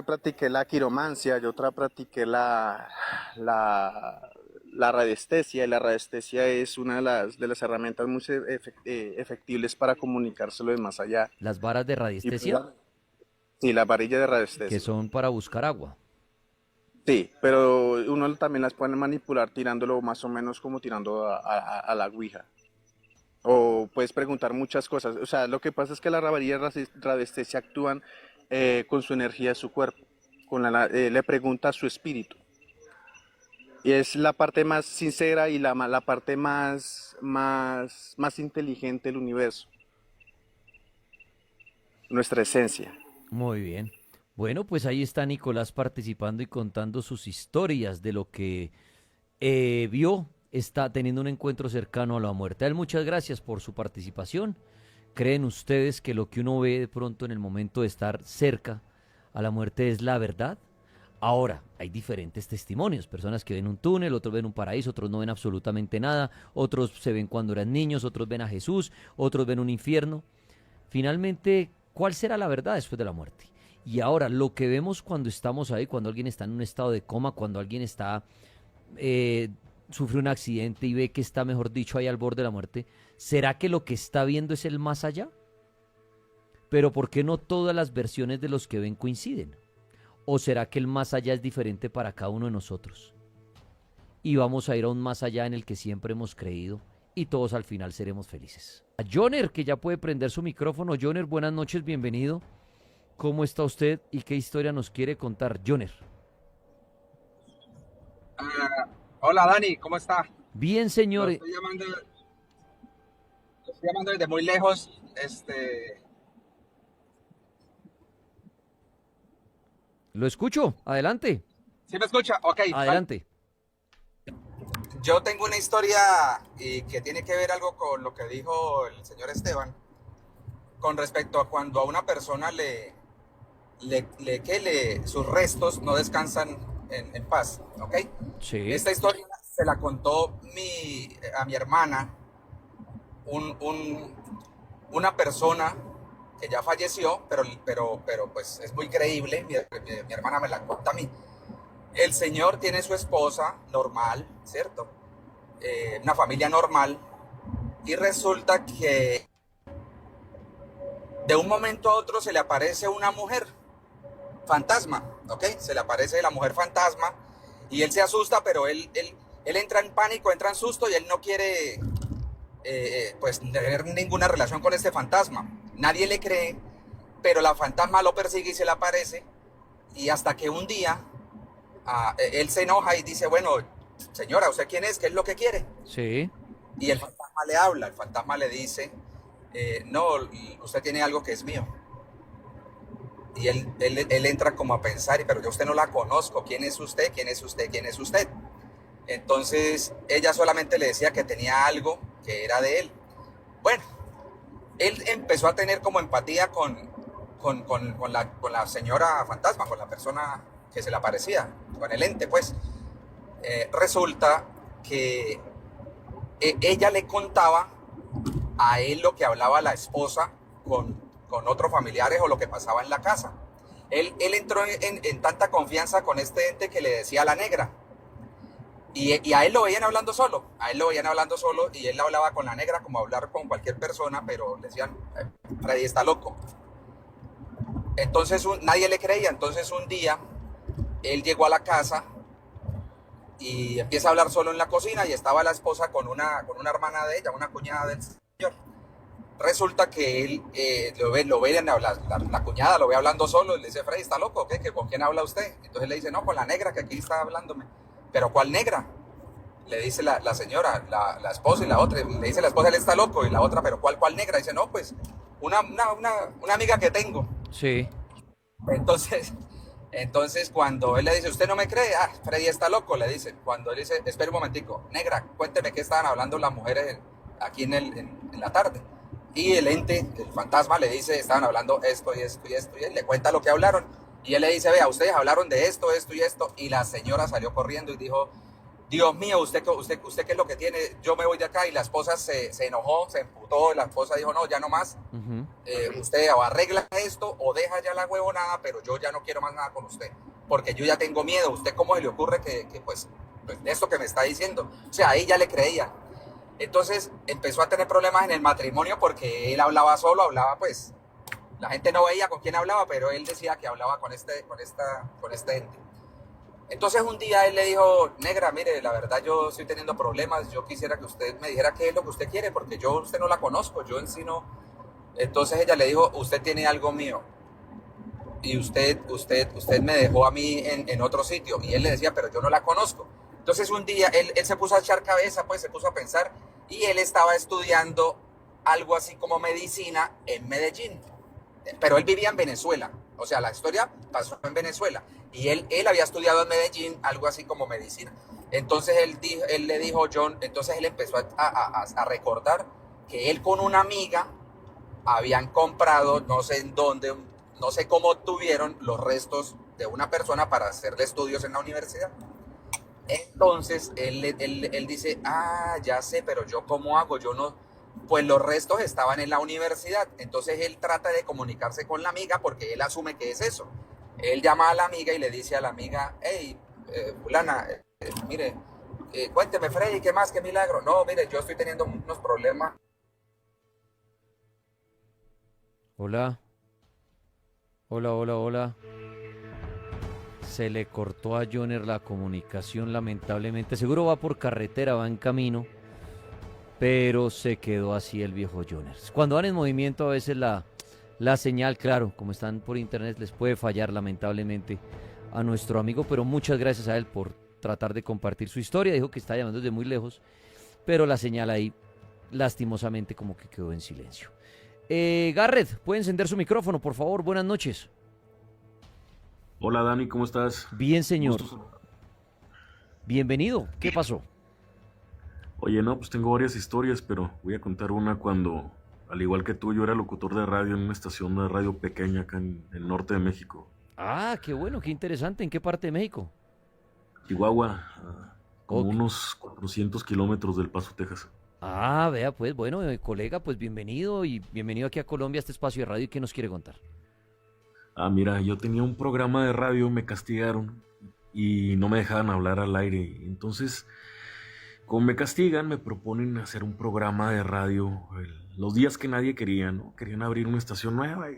practiqué la quiromancia, practiqué la, la radiestesia, y la radiestesia es una de las herramientas muy efectivas para comunicárselo de más allá. Las varas de Y pues, radiestesia, sí, la varilla de que radiestesia. son para buscar agua. Sí, pero uno también las puede manipular tirándolo más o menos como tirando a la ouija. O puedes preguntar muchas cosas. O sea, lo que pasa es que las varillas de radiestesia actúan con su energía de su cuerpo. Le pregunta a su espíritu. Y es la parte más sincera y la parte más inteligente del universo. Nuestra esencia. Muy bien. Bueno, pues ahí está Nicolás participando y contando sus historias de lo que vio, está teniendo un encuentro cercano a la muerte. A él muchas gracias por su participación. ¿Creen ustedes que lo que uno ve de pronto en el momento de estar cerca a la muerte es la verdad? Ahora, hay diferentes testimonios, personas que ven un túnel, otros ven un paraíso, otros no ven absolutamente nada, otros se ven cuando eran niños, otros ven a Jesús, otros ven un infierno. Finalmente, ¿cuál será la verdad después de la muerte? Y ahora, lo que vemos cuando estamos ahí, cuando alguien está en un estado de coma, cuando alguien está sufre un accidente y ve que está, mejor dicho, ahí al borde de la muerte, ¿será que lo que está viendo es el más allá? Pero ¿por qué no todas las versiones de los que ven coinciden? ¿O será que el más allá es diferente para cada uno de nosotros? Y vamos a ir a un más allá en el que siempre hemos creído y todos al final seremos felices. A Joner, que ya puede prender su micrófono. Joner, buenas noches, bienvenido. ¿Cómo está usted y qué historia nos quiere contar? Joner. Hola Dani, ¿cómo está? Bien, señor. Lo estoy llamando desde muy lejos. Lo escucho, adelante. ¿Sí me escucha? Ok. Adelante. Yo tengo una historia y que tiene que ver algo con lo que dijo el señor Esteban con respecto a cuando a una persona sus restos no descansan en paz, ¿ok? Sí. Esta historia se la contó a mi hermana, una persona que ya falleció, pero pues es muy creíble. Mi hermana me la cuenta a mí. El señor tiene su esposa normal, ¿cierto? Una familia normal, y resulta que de un momento a otro se le aparece una mujer fantasma, ¿ok? Se le aparece la mujer fantasma y él se asusta, pero él entra en pánico, entra en susto y él no quiere pues tener ninguna relación con este fantasma. Nadie le cree, pero la fantasma lo persigue y se le aparece, y hasta que un día él se enoja y dice, bueno, señora, ¿usted quién es? ¿Qué es lo que quiere? Sí. Y el fantasma le habla, el fantasma le dice, no, usted tiene algo que es mío. Y él entra como a pensar, pero yo a usted no la conozco, ¿quién es usted? ¿Quién es usted? ¿Quién es usted? Entonces ella solamente le decía que tenía algo que era de él. Bueno, él empezó a tener como empatía con la señora fantasma, con la persona que se le aparecía, con el ente, pues. Resulta que ella le contaba a él lo que hablaba la esposa con otros familiares o lo que pasaba en la casa. Él entró en tanta confianza con este ente que le decía la negra. Y a él lo veían hablando solo, y él hablaba con la negra como hablar con cualquier persona, pero le decían, Freddy está loco. Entonces nadie le creía. Entonces un día él llegó a la casa y empieza a hablar solo en la cocina, y estaba la esposa con una hermana de ella, una cuñada del señor. Resulta que él la cuñada lo ve hablando solo y le dice, Freddy, ¿está loco o qué? ¿Con quién habla usted? Entonces le dice, no, con la negra que aquí está hablándome. ¿Pero cuál negra? Le dice la señora, la esposa, y la otra. Le dice la esposa, él está loco, y la otra, ¿pero cuál negra? Dice, no, pues una amiga que tengo. Sí. Entonces cuando él le dice, ¿usted no me cree? Freddy está loco, le dice. Cuando él dice, espera un momentico, negra, cuénteme qué estaban hablando las mujeres aquí en la tarde. Y el ente, el fantasma, le dice, estaban hablando esto y esto y esto, y él le cuenta lo que hablaron. Y él le dice, vea, ustedes hablaron de esto, esto y esto. Y la señora salió corriendo y dijo, Dios mío, ¿usted qué es lo que tiene? Yo me voy de acá. Y la esposa se enojó, se emputó. Y la esposa dijo, no, ya no más. Usted o arregla esto o deja ya la huevonada, pero yo ya no quiero más nada con usted, porque yo ya tengo miedo. ¿Usted cómo se le ocurre que pues esto que me está diciendo? O sea, ahí ya le creía. Entonces empezó a tener problemas en el matrimonio porque él hablaba solo, pues la gente no veía con quién hablaba, pero él decía que hablaba con este ente. Entonces un día él le dijo, negra, mire, la verdad yo estoy teniendo problemas, yo quisiera que usted me dijera qué es lo que usted quiere, porque yo usted no la conozco, yo en sí no. Entonces ella le dijo, usted tiene algo mío, y usted me dejó a mí en otro sitio. Y él le decía, pero yo no la conozco. Entonces un día él se puso a echar cabeza, pues se puso a pensar, y él estaba estudiando algo así como medicina en Medellín, pero él vivía en Venezuela. O sea, la historia pasó en Venezuela, y él había estudiado en Medellín algo así como medicina. Entonces él le dijo, John, entonces él empezó a recordar que él con una amiga habían comprado, no sé en dónde, no sé cómo tuvieron los restos de una persona para hacerle estudios en la universidad. Entonces él dice, ya sé, pero yo cómo hago, yo no, pues los restos estaban en la universidad. Entonces él trata de comunicarse con la amiga porque él asume que es eso. Él llama a la amiga y le dice a la amiga, hey, fulana, mire, cuénteme, Freddy, ¿qué más? ¿Qué milagro? No, mire, yo estoy teniendo unos problemas. Hola, hola, hola, hola. Se le cortó a Joner la comunicación, lamentablemente. Seguro va por carretera, va en camino, pero se quedó así el viejo Joner. Cuando van en movimiento, a veces la señal, claro, como están por internet, les puede fallar lamentablemente a nuestro amigo, pero muchas gracias a él por tratar de compartir su historia. Dijo que está llamando desde muy lejos, pero la señal ahí, lastimosamente, como que quedó en silencio. Garrett, ¿puede encender su micrófono, por favor? Buenas noches. Hola Dani, ¿cómo estás? Bien, señor. Gusto. Bienvenido. ¿Qué pasó? Oye, no, pues tengo varias historias, pero voy a contar una cuando, al igual que tú, yo era locutor de radio en una estación de radio pequeña acá en el norte de México, Ah, qué bueno, qué interesante. ¿En qué parte de México? Chihuahua, como Ok. unos 400 kilómetros del Paso, Texas. Ah, vea, pues bueno, colega, pues bienvenido y bienvenido aquí a Colombia, a este espacio de radio. ¿Y qué nos quiere contar? Ah, mira, yo tenía un programa de radio, me castigaron y no me dejaban hablar al aire. Entonces, como me castigan, me proponen hacer un programa de radio los días que nadie quería, ¿no? Querían abrir una estación nueva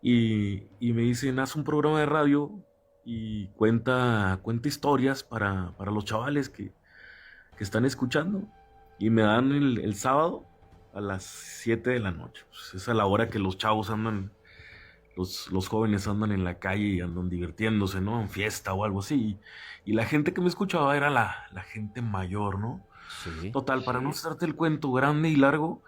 y me dicen, haz un programa de radio y cuenta historias para los chavales que están escuchando. Y me dan el sábado a las 7 de la noche. Pues es a la hora que los chavos andan, los jóvenes andan en la calle y andan divirtiéndose, ¿no? En fiesta o algo así. Y la gente que me escuchaba era la gente mayor, ¿no? Sí. Total, para no hacerte el cuento grande y largo,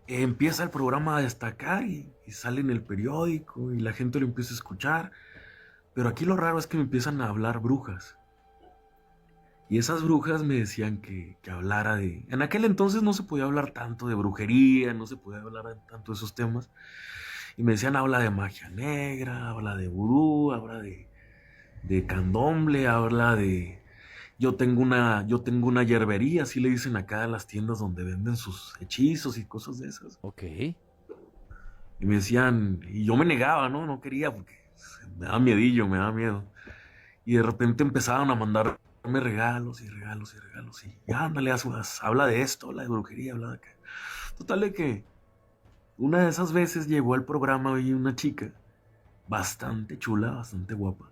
empieza el programa a destacar y sale en el periódico y la gente lo empieza a escuchar. Pero aquí lo raro es que me empiezan a hablar brujas. Y esas brujas me decían que hablara de... En aquel entonces no se podía hablar tanto de brujería, no se podía hablar tanto de esos temas. Y me decían, habla de magia negra, habla de vudú, habla de candomble, habla de... Yo tengo una yerbería, así le dicen acá a las tiendas donde venden sus hechizos y cosas de esas. Ok. Y me decían, y yo me negaba, ¿no? No quería porque me daba miedillo, me daba miedo. Y de repente empezaron a mandarme regalos y regalos y regalos. Y ándale, habla de esto, habla de brujería, habla de acá. Total de que una de esas veces llegó al programa y una chica bastante chula, bastante guapa.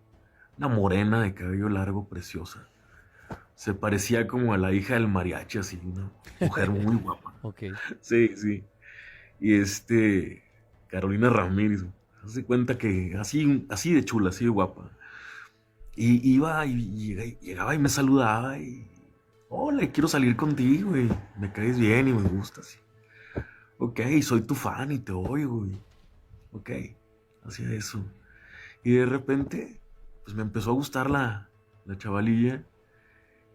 Una morena de cabello largo, preciosa. Se parecía como a la hija del mariachi, así, una mujer muy guapa. Ok. Sí, sí. Y Carolina Ramírez, se cuenta que así de chula, así de guapa. Y iba y llegaba y me saludaba y, hola, quiero salir contigo y me caes bien y me gustas. Ok, soy tu fan y te oigo. Ok, hacía eso. Y de repente, pues me empezó a gustar la chavalilla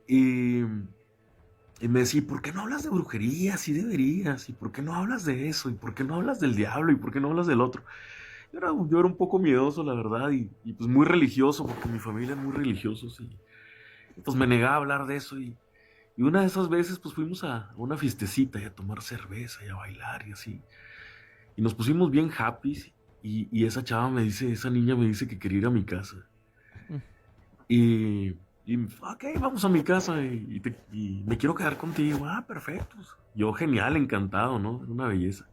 y, y me decía, ¿por qué no hablas de brujería? Sí deberías. ¿Y por qué no hablas de eso? ¿Y por qué no hablas del diablo? ¿Y por qué no hablas del otro? Yo era un poco miedoso, la verdad, y pues muy religioso, porque mi familia es muy religiosos, y pues me negaba a hablar de eso, y una de esas veces pues fuimos a una fiestecita, y a tomar cerveza, y a bailar, y así, y nos pusimos bien happy, y esa esa niña me dice que quería ir a mi casa, y ok, vamos a mi casa, y me quiero quedar contigo, perfecto, yo genial, encantado, ¿no? Era una belleza.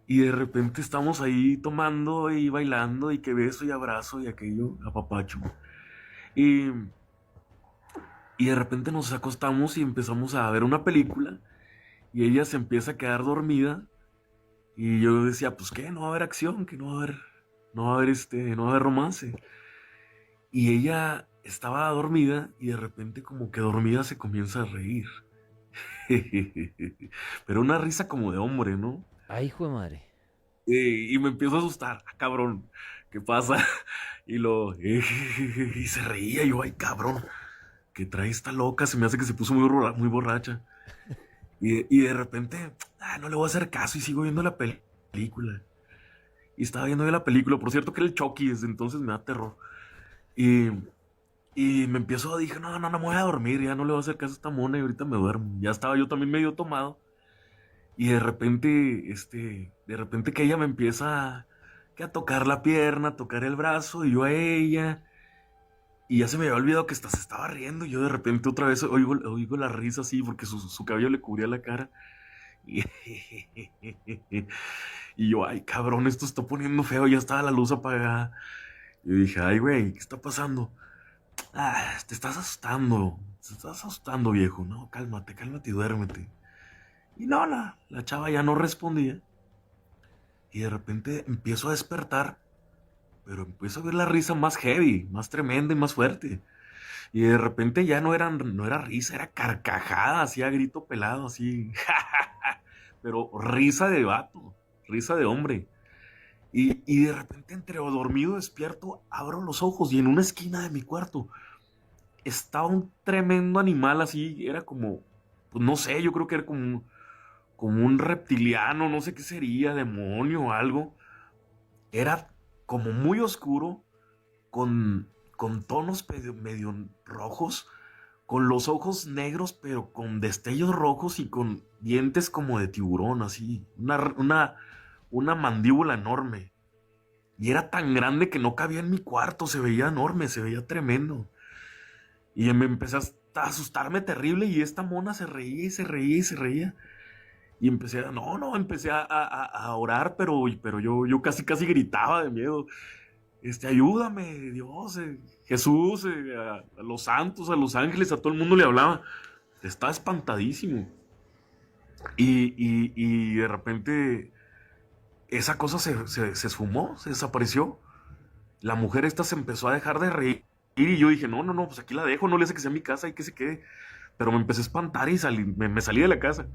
Y de repente estamos ahí tomando y bailando y que beso y abrazo y aquello, apapacho. Y, y de repente nos acostamos y empezamos a ver una película y ella se empieza a quedar dormida y yo decía, pues qué, no va a haber acción, que no va a haber romance. Y ella estaba dormida y de repente como que dormida se comienza a reír. Pero una risa como de hombre, ¿no? Ay, hijo de madre. Y me empiezo a asustar, cabrón, ¿qué pasa? Y se reía, y yo, ay, cabrón, ¿qué trae esta loca? Se me hace que se puso muy borracha. Y de repente, no le voy a hacer caso y sigo viendo la película. Y estaba viendo yo la película, por cierto que era el Chucky, desde entonces me da terror. Y, y me empiezo, dije, no, me voy a dormir, ya no le voy a hacer caso a esta mona y ahorita me duermo. Ya estaba yo también medio tomado. Y de repente que ella me empieza que a tocar la pierna, a tocar el brazo, y yo a ella. Y ya se me había olvidado que se estaba riendo. Y yo de repente otra vez oigo la risa así, porque su cabello le cubría la cara. Y, y yo, ay, cabrón, esto está poniendo feo. Ya estaba la luz apagada. Y yo dije, ay, güey, ¿qué está pasando? Te estás asustando. Te estás asustando, viejo. No, cálmate y duérmete. Y no, la chava ya no respondía. Y de repente empiezo a despertar, pero empiezo a ver la risa más heavy, más tremenda y más fuerte. Y de repente ya no era risa, era carcajada, así a grito pelado, así. Pero risa de vato, risa de hombre. Y de repente entre dormido despierto, abro los ojos y en una esquina de mi cuarto estaba un tremendo animal así, era como, pues no sé, yo creo que era como un reptiliano, no sé qué sería, demonio o algo. Era como muy oscuro, con tonos medio rojos, con los ojos negros, pero con destellos rojos y con dientes como de tiburón, así. Una mandíbula enorme. Y era tan grande que no cabía en mi cuarto, se veía enorme, se veía tremendo. Y me empecé a asustarme terrible y esta mona se reía y se reía y se reía. Y empecé a orar, pero yo casi gritaba de miedo. Ayúdame, Dios, Jesús, a los santos, a los ángeles, a todo el mundo le hablaba. Estaba espantadísimo. Y de repente esa cosa se esfumó, se desapareció. La mujer esta se empezó a dejar de reír y yo dije, no, pues aquí la dejo, no le hace que sea mi casa y que se quede. Pero me empecé a espantar y me salí de la casa.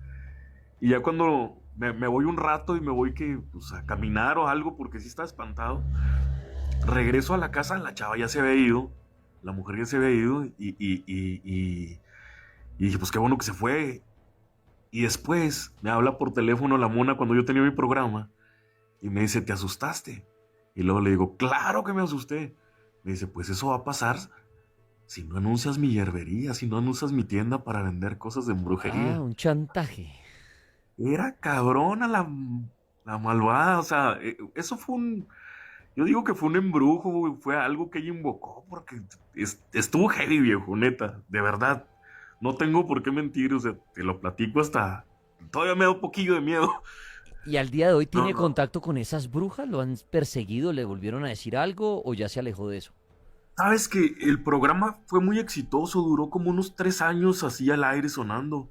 Y ya cuando me voy un rato y me voy pues, a caminar o algo porque sí estaba espantado, regreso a la casa, la chava ya se había ido, la mujer ya se había ido y dije, pues qué bueno que se fue. Y después me habla por teléfono la mona cuando yo tenía mi programa y me dice, ¿te asustaste? Y luego le digo, claro que me asusté. Me dice, pues eso va a pasar si no anuncias mi hierbería, si no anuncias mi tienda para vender cosas de brujería. Un chantaje. Era cabrona la malvada, o sea, eso yo digo que fue un embrujo, güey, fue algo que ella invocó, porque estuvo heavy, viejo, neta, de verdad, no tengo por qué mentir, o sea, te lo platico todavía me da un poquillo de miedo. ¿Y al día de hoy tiene No. contacto con esas brujas? ¿Lo han perseguido? ¿Le volvieron a decir algo o ya se alejó de eso? Sabes que el programa fue muy exitoso, duró como unos 3 años así al aire sonando,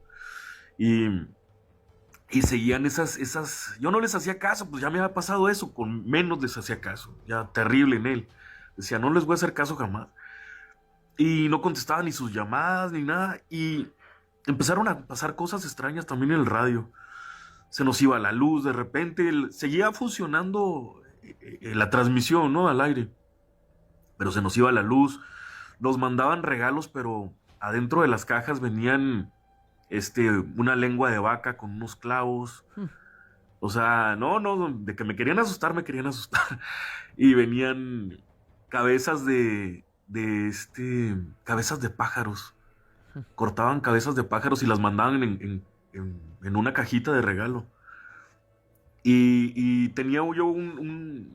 y seguían esas, yo no les hacía caso, pues ya me había pasado eso, con menos les hacía caso, ya terrible en él. Decía, no les voy a hacer caso jamás. Y no contestaban ni sus llamadas ni nada, y empezaron a pasar cosas extrañas también en el radio. Se nos iba la luz, de repente seguía funcionando la transmisión, ¿no? Al aire, pero se nos iba la luz, nos mandaban regalos, pero adentro de las cajas venían una lengua de vaca con unos clavos. O sea, no, de que me querían asustar. Y venían cabezas cabezas de pájaros. Cortaban cabezas de pájaros y las mandaban en una cajita de regalo. Y tenía yo un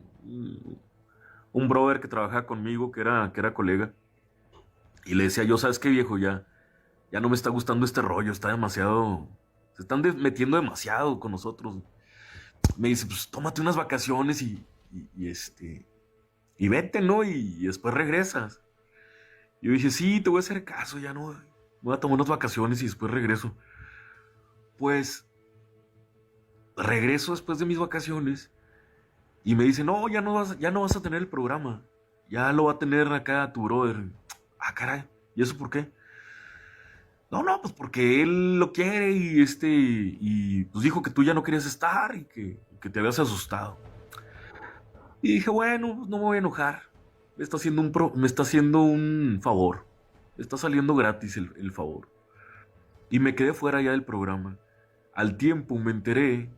brother que trabajaba conmigo, que era colega. Y le decía yo, ¿sabes qué, viejo? Ya no me está gustando este rollo, está demasiado... Se están metiendo demasiado con nosotros. Me dice, pues tómate unas vacaciones y vete, ¿no? Y después regresas. Y yo dije, sí, te voy a hacer caso, ya no... Voy a tomar unas vacaciones y después regreso. Pues regreso después de mis vacaciones y me dice, no, ya no vas a tener el programa. Ya lo va a tener acá tu brother. Ah, caray, ¿y eso por qué? No, pues porque él lo quiere y pues dijo que tú ya no querías estar y que te habías asustado. Y dije, bueno, pues no me voy a enojar. Me está haciendo un favor. Me está saliendo gratis el favor. Y me quedé fuera ya del programa. Al tiempo me enteré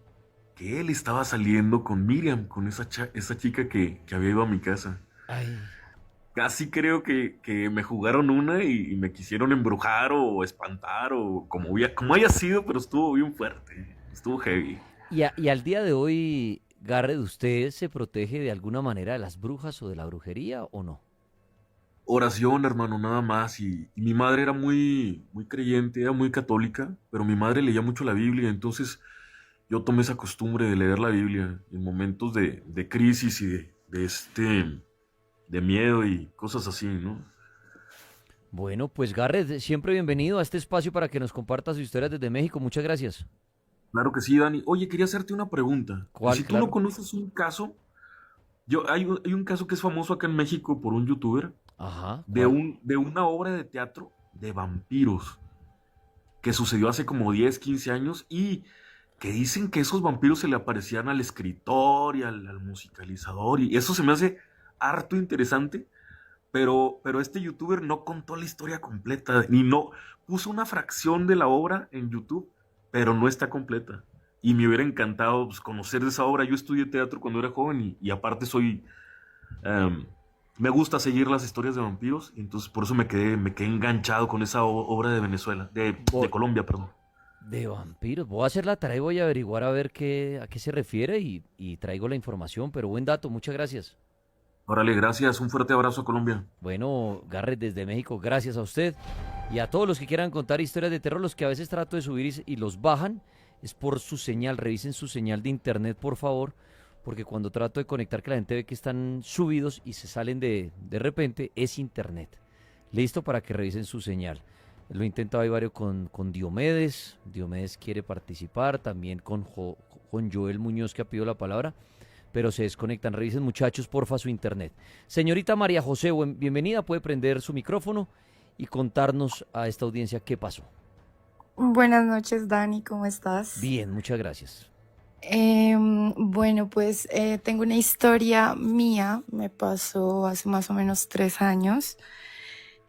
que él estaba saliendo con Miriam, con esa chica que había ido a mi casa. Ay, Casi creo que me jugaron una y me quisieron embrujar o espantar o como haya sido, pero estuvo bien fuerte, estuvo heavy. y al día de hoy, Garrett, ¿usted se protege de alguna manera de las brujas o de la brujería o no? Oración, hermano, nada más. Y mi madre era muy creyente, era muy católica, pero mi madre leía mucho la Biblia, entonces yo tomé esa costumbre de leer la Biblia en momentos de crisis y de miedo y cosas así, ¿no? Bueno, pues Garrett, siempre bienvenido a este espacio para que nos comparta su historia desde México. Muchas gracias. Claro que sí, Dani. Oye, quería hacerte una pregunta. Y ¿Cuál? si tú no Claro. conoces un caso, hay un caso que es famoso acá en México por un youtuber Ajá, de, ¿cuál? de una obra de teatro de vampiros que sucedió hace como 10 15 años y que dicen que esos vampiros se le aparecían al escritor y al musicalizador y eso se me hace harto interesante, pero este youtuber no contó la historia completa, ni no puso una fracción de la obra en YouTube, pero no está completa. Y me hubiera encantado pues, conocer de esa obra. Yo estudié teatro cuando era joven y aparte em, me gusta seguir las historias de vampiros, y entonces por eso me quedé enganchado con esa obra de Venezuela, de Voy, Colombia, perdón. de vampiros. Voy a hacer la tarea y voy a averiguar a ver a qué se refiere y traigo la información, pero buen dato, muchas gracias. Órale, gracias, un fuerte abrazo a Colombia. Bueno, Garrett desde México, gracias a usted y a todos los que quieran contar historias de terror, los que a veces trato de subir y los bajan, es por su señal, revisen su señal de internet, por favor, porque cuando trato de conectar que la gente ve que están subidos y se salen de repente, es internet. Listo para que revisen su señal. Lo he intentado ahí varios con Diomedes. Diomedes quiere participar. También con Joel Muñoz que ha pedido la palabra. Pero se desconectan. Revisen muchachos, porfa, su internet. Señorita María José, bienvenida. Puede prender su micrófono y contarnos a esta audiencia qué pasó. Buenas noches, Dani, ¿cómo estás? Bien, muchas gracias. Bueno, pues tengo una historia mía, me pasó hace más o menos 3 años.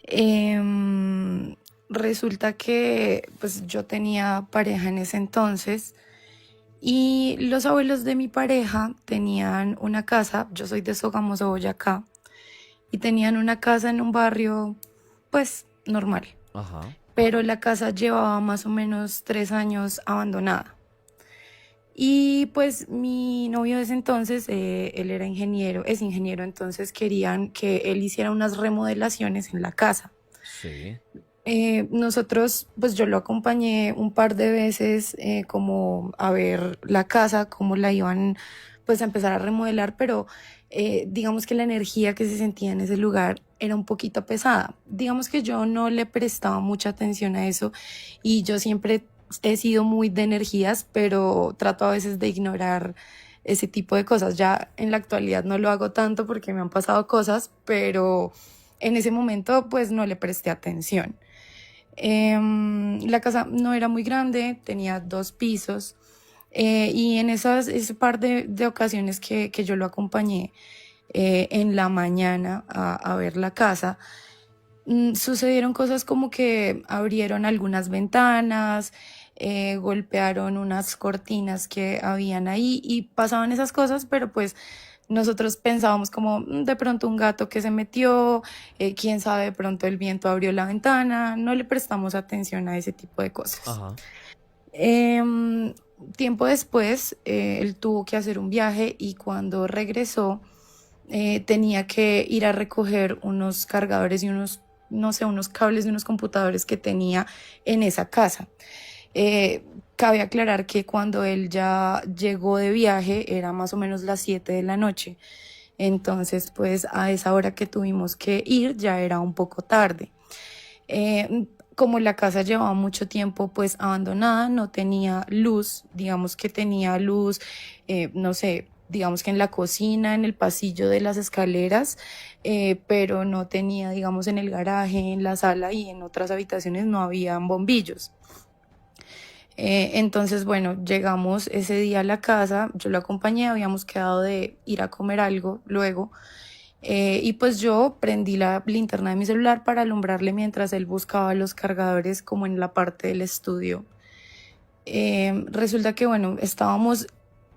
Em, Resulta que pues yo tenía pareja en ese entonces y los abuelos de mi pareja tenían una casa, yo soy de Sogamoso, Boyacá, y tenían una casa en un barrio pues normal, Ajá. pero la casa llevaba más o menos 3 años abandonada. Y pues mi novio de ese entonces, él era ingeniero, es ingeniero, entonces querían que él hiciera unas remodelaciones en la casa. Sí. Nosotros, pues yo lo acompañé un par de veces como a ver la casa, cómo la iban pues a empezar a remodelar, pero digamos que la energía que se sentía en ese lugar era un poquito pesada. Digamos que yo no le prestaba mucha atención a eso y yo siempre he sido muy de energías, pero trato a veces de ignorar ese tipo de cosas. Ya en la actualidad no lo hago tanto porque me han pasado cosas, pero en ese momento pues no le presté atención. La casa no era muy grande, tenía 2 pisos y en ese par de ocasiones que yo lo acompañé en la mañana a ver la casa, sucedieron cosas como que abrieron algunas ventanas, golpearon unas cortinas que habían ahí y pasaban esas cosas, pero pues nosotros pensábamos como de pronto un gato que se metió, quién sabe, de pronto el viento abrió la ventana, no le prestamos atención a ese tipo de cosas. Ajá. Em, Tiempo después, él tuvo que hacer un viaje y cuando regresó, tenía que ir a recoger unos cargadores y unos, no sé, unos cables de unos computadores que tenía en esa casa. Eh, Cabe aclarar que cuando él ya llegó de viaje era más o menos las 7 de la noche. Entonces, pues a esa hora que tuvimos que ir ya era un poco tarde. Como la casa llevaba mucho tiempo pues abandonada, no tenía luz, digamos que tenía luz, no sé, digamos que en la cocina, en el pasillo de las escaleras, pero no tenía, digamos, en el garaje, en la sala y en otras habitaciones no habían bombillos. Entonces, bueno, llegamos ese día a la casa, yo lo acompañé, habíamos quedado de ir a comer algo luego, y pues yo prendí la linterna de mi celular para alumbrarle mientras él buscaba los cargadores como en la parte del estudio. Resulta que, bueno, estábamos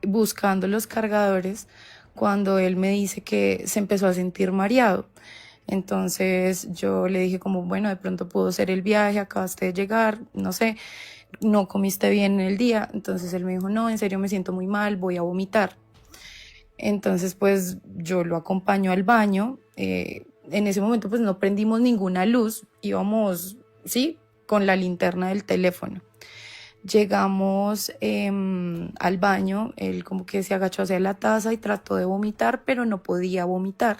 buscando los cargadores cuando él me dice que se empezó a sentir mareado. Entonces yo le dije como, bueno, de pronto pudo ser el viaje, acabaste de llegar, no sé, no comiste bien en el día. Entonces él me dijo, no, en serio me siento muy mal, voy a vomitar. Entonces pues yo lo acompaño al baño. En ese momento pues no prendimos ninguna luz, íbamos, sí, con la linterna del teléfono. Llegamos al baño, él como que se agachó hacia la taza y trató de vomitar, pero no podía vomitar.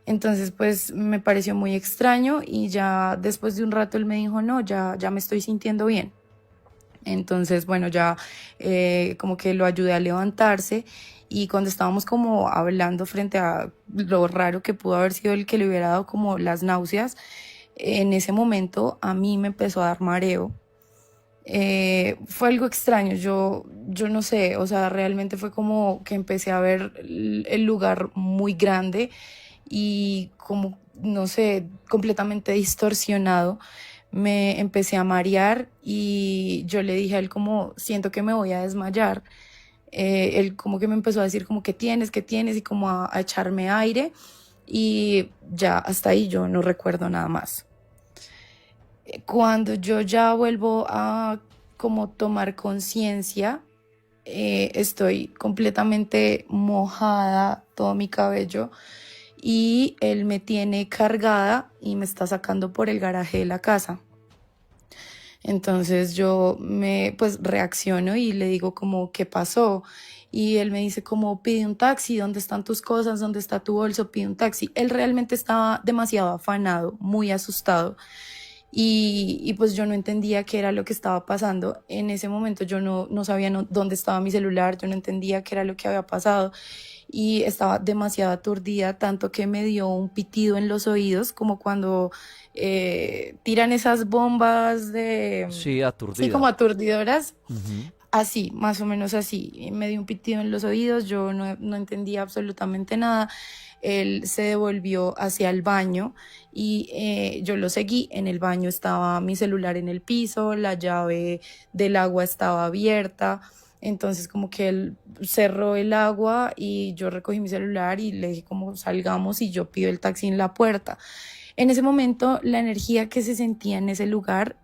Entonces pues me pareció muy extraño y ya después de un rato él me dijo, no, ya me estoy sintiendo bien. Entonces, bueno, ya como que lo ayudé a levantarse y cuando estábamos como hablando frente a lo raro que pudo haber sido el que le hubiera dado como las náuseas, en ese momento a mí me empezó a dar mareo. Fue algo extraño, yo no sé, o sea, realmente fue como que empecé a ver el lugar muy grande y como, no sé, completamente distorsionado. Me empecé a marear y yo le dije a él como, siento que me voy a desmayar. Él como que me empezó a decir como, qué tienes? Y como a echarme aire y ya hasta ahí yo no recuerdo nada más. Cuando yo ya vuelvo a como tomar conciencia, estoy completamente mojada, todo mi cabello, y él me tiene cargada y me está sacando por el garaje de la casa. Entonces yo pues reacciono y le digo como, ¿qué pasó? Y él me dice como, pide un taxi, ¿dónde están tus cosas? ¿Dónde está tu bolso? Pide un taxi. Él realmente estaba demasiado afanado, muy asustado. Y pues yo no entendía qué era lo que estaba pasando. En ese momento yo no sabía dónde estaba mi celular, yo no entendía qué era lo que había pasado y estaba demasiado aturdida, tanto que me dio un pitido en los oídos, como cuando tiran esas bombas de, Sí, sí, como aturdida. aturdidoras. Ujú. Así, más o menos así. Me dio un pitido en los oídos, yo no entendía absolutamente nada. Él se devolvió hacia el baño y yo lo seguí. En el baño estaba mi celular en el piso, la llave del agua estaba abierta. Entonces como que él cerró el agua y yo recogí mi celular y le dije como salgamos y yo pido el taxi en la puerta. En ese momento la energía que se sentía en ese lugar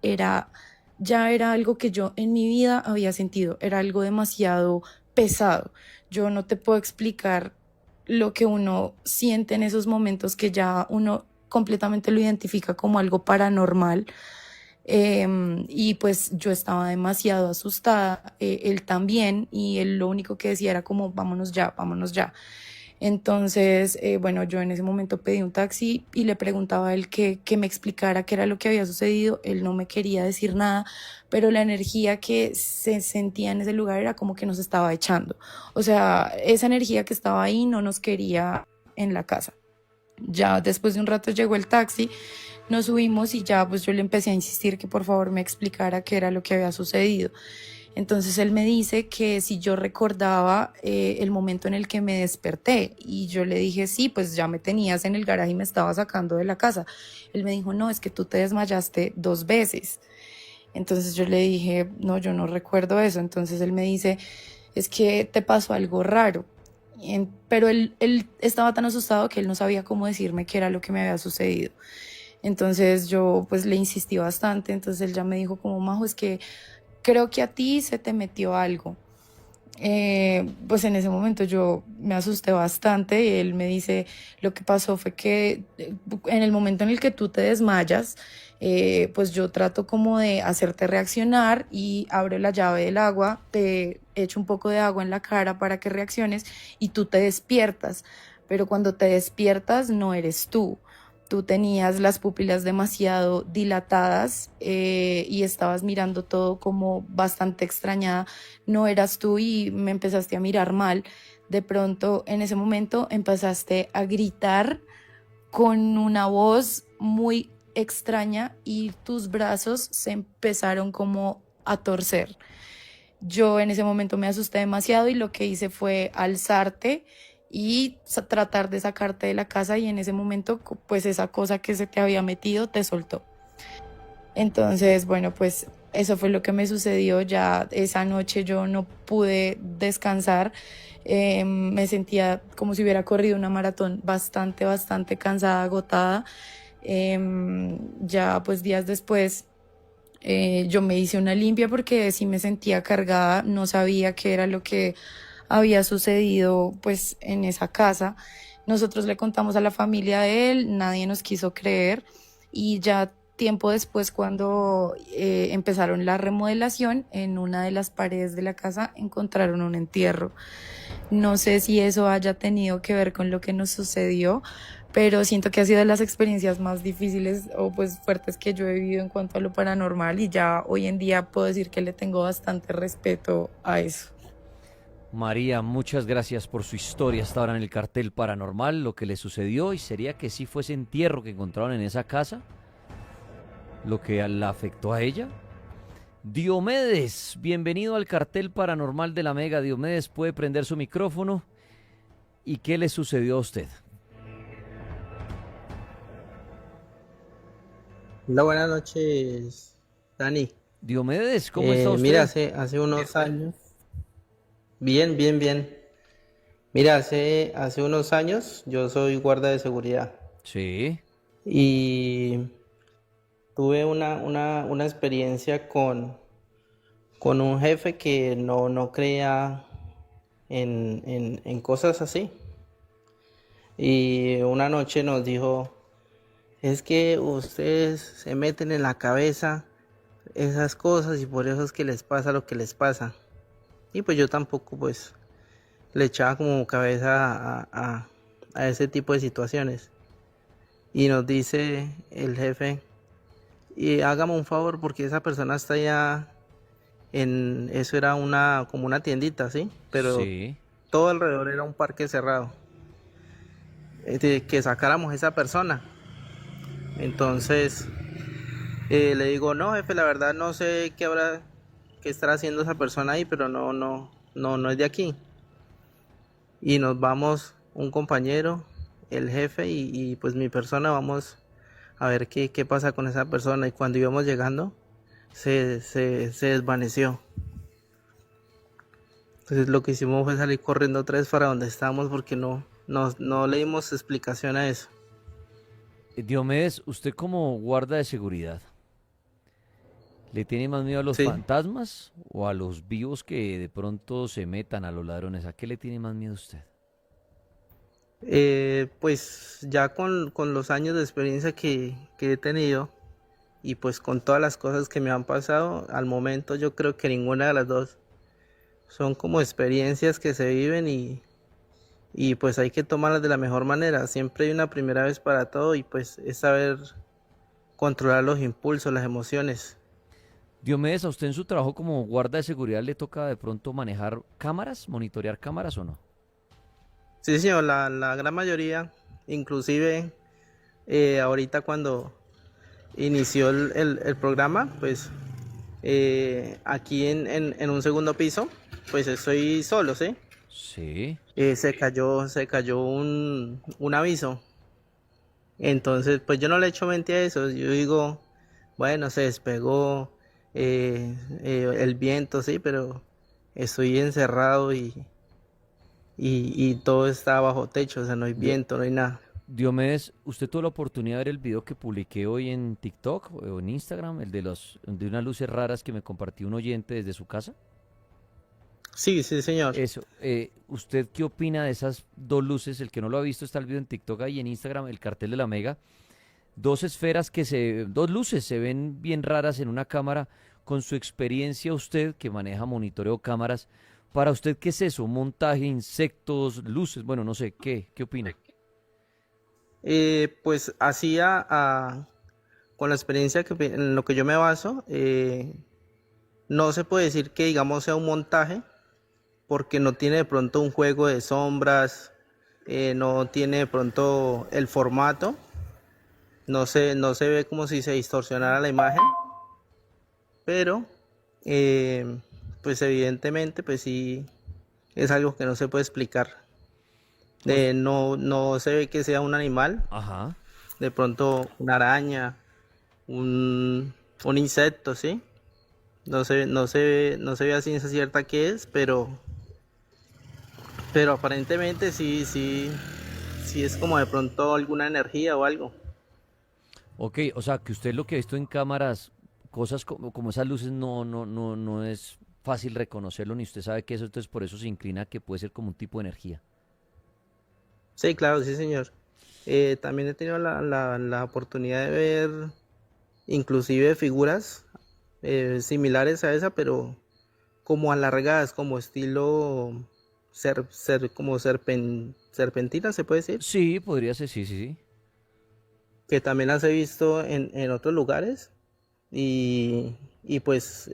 ya era algo que yo en mi vida había sentido, era algo demasiado pesado. Yo no te puedo explicar lo que uno siente en esos momentos que ya uno completamente lo identifica como algo paranormal. Y pues yo estaba demasiado asustada, él también, y él lo único que decía era como, vámonos ya, vámonos ya. Entonces, bueno, yo en ese momento pedí un taxi y le preguntaba a él que me explicara qué era lo que había sucedido. Él no me quería decir nada, pero la energía que se sentía en ese lugar era como que nos estaba echando. O sea, esa energía que estaba ahí no nos quería en la casa. Ya después de un rato llegó el taxi, nos subimos y ya pues yo le empecé a insistir que por favor me explicara qué era lo que había sucedido. Entonces él me dice que si yo recordaba el momento en el que me desperté y yo le dije sí, pues ya me tenías en el garaje y me estaba sacando de la casa. Él me dijo no, es que tú te desmayaste 2 veces. Entonces yo le dije no, yo no recuerdo eso. Entonces él me dice es que te pasó algo raro. Pero él estaba tan asustado que él no sabía cómo decirme qué era lo que me había sucedido. Entonces yo pues le insistí bastante, entonces él ya me dijo como Majo, es que creo que a ti se te metió algo. Pues en ese momento yo me asusté bastante y él me dice, lo que pasó fue que en el momento en el que tú te desmayas, pues yo trato como de hacerte reaccionar y abro la llave del agua, te echo un poco de agua en la cara para que reacciones y tú te despiertas, pero cuando te despiertas no eres tú. Tú tenías las pupilas demasiado dilatadas y estabas mirando todo como bastante extrañada. No eras tú y me empezaste a mirar mal. De pronto, en ese momento, empezaste a gritar con una voz muy extraña y tus brazos se empezaron como a torcer. Yo en ese momento me asusté demasiado y lo que hice fue alzarte y tratar de sacarte de la casa y en ese momento pues esa cosa que se te había metido te soltó. Entonces, bueno, pues eso fue lo que me sucedió. Ya esa noche yo no pude descansar. Me sentía como si hubiera corrido una maratón, bastante cansada, agotada. Ya pues días después yo me hice una limpia porque sí me sentía cargada, no sabía qué era lo que había sucedido pues en esa casa. Nosotros le contamos a la familia de él, nadie nos quiso creer, y ya tiempo después, cuando empezaron la remodelación, en una de las paredes de la casa encontraron un entierro. No sé si eso haya tenido que ver con lo que nos sucedió, pero siento que ha sido de las experiencias más difíciles o pues fuertes que yo he vivido en cuanto a lo paranormal, y ya hoy en día puedo decir que le tengo bastante respeto a eso. María, muchas gracias por su historia hasta ahora en el cartel paranormal, lo que le sucedió, y sería que sí fue ese entierro que encontraron en esa casa lo que la afectó a ella. Diomedes, bienvenido al cartel paranormal de la Mega. Diomedes, puede prender su micrófono. ¿Y qué le sucedió a usted? Hola, buenas noches, Dani. Diomedes, ¿cómo está usted? Mira, hace unos años, bien. Mira, hace unos años yo soy guarda de seguridad Sí, y tuve una experiencia con un jefe que no creía en cosas así. Y una noche nos dijo, es que ustedes se meten en la cabeza esas cosas y por eso es que les pasa lo que les pasa. Y pues yo tampoco pues le echaba como cabeza a ese tipo de situaciones. Y nos dice el jefe, y hágame un favor porque esa persona está ya eso era como una tiendita, ¿sí? Pero sí. todo alrededor era un parque cerrado. Que sacáramos a esa persona. Entonces le digo, no, jefe, la verdad no sé qué estará haciendo esa persona ahí, pero no es de aquí. Y nos vamos un compañero, el jefe y pues mi persona, vamos a ver qué pasa con esa persona. Y cuando íbamos llegando, se desvaneció. Entonces lo que hicimos fue salir corriendo otra vez para donde estábamos porque no le dimos explicación a eso. Diomedes, usted como guarda de seguridad, ¿le tiene más miedo a los Sí. fantasmas o a los vivos que de pronto se metan, a los ladrones? ¿A qué le tiene más miedo usted? Pues ya con los años de experiencia que he tenido y pues con todas las cosas que me han pasado, al momento yo creo que ninguna de las dos. Son como experiencias que se viven y pues hay que tomarlas de la mejor manera. Siempre hay una primera vez para todo y pues es saber controlar los impulsos, las emociones. Diomedes, ¿a usted en su trabajo como guarda de seguridad le toca de pronto manejar cámaras, monitorear cámaras o no? Sí, señor, la gran mayoría, inclusive ahorita cuando inició el programa, pues aquí en un segundo piso, pues estoy solo, ¿sí? Sí. Se cayó un aviso. Entonces, pues yo no le echo mente a eso. Yo digo, bueno, se despegó el viento, sí, pero estoy encerrado y todo está bajo techo, o sea, no hay Dio- viento, no hay nada. Diomedes, ¿usted tuvo la oportunidad de ver el video que publiqué hoy en TikTok o en Instagram, el de unas luces raras que me compartió un oyente desde su casa? Sí, sí, señor. Eso, ¿usted qué opina de esas dos luces? El que no lo ha visto, está el video en TikTok y en Instagram, el cartel de la Mega. Dos esferas dos luces se ven bien raras en una cámara. Con su experiencia, usted que maneja monitoreo cámaras, para usted, ¿qué es eso? ¿Montaje, insectos, luces? Bueno, no sé, ¿qué opina? Pues así con la experiencia en lo que yo me baso, no se puede decir que digamos sea un montaje, porque no tiene de pronto un juego de sombras, no tiene de pronto el formato, no se ve como si se distorsionara la imagen, pero pues evidentemente pues sí es algo que no se puede explicar. No se ve que sea un animal, Ajá. de pronto una araña, un insecto, ¿sí? No se ve a ciencia cierta qué es, pero aparentemente sí es como de pronto alguna energía o algo. Ok, o sea, que usted lo que ha visto en cámaras, cosas como esas luces no es fácil reconocerlo, ni usted sabe que eso, entonces por eso se inclina que puede ser como un tipo de energía. Sí, claro, sí, señor. También he tenido la oportunidad de ver inclusive figuras similares a esa, pero como alargadas, como estilo como serpentina, se puede decir, Sí, podría ser, sí, sí, sí. que también las he visto en otros lugares y pues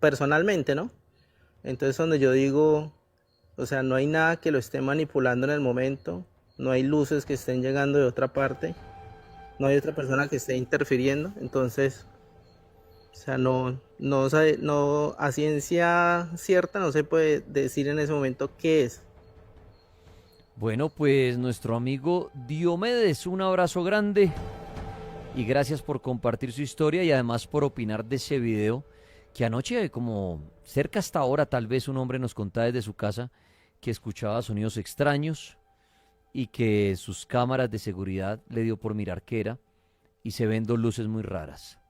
personalmente, ¿no? Entonces donde yo digo, o sea, no hay nada que lo esté manipulando en el momento, no hay luces que estén llegando de otra parte, no hay otra persona que esté interfiriendo, entonces, o sea, no, a ciencia cierta no se puede decir en ese momento qué es. Bueno, pues nuestro amigo Diomedes, un abrazo grande y gracias por compartir su historia y además por opinar de ese video que anoche, como cerca hasta ahora, tal vez un hombre nos contaba desde su casa que escuchaba sonidos extraños y que sus cámaras de seguridad le dio por mirar qué era y se ven dos luces muy raras.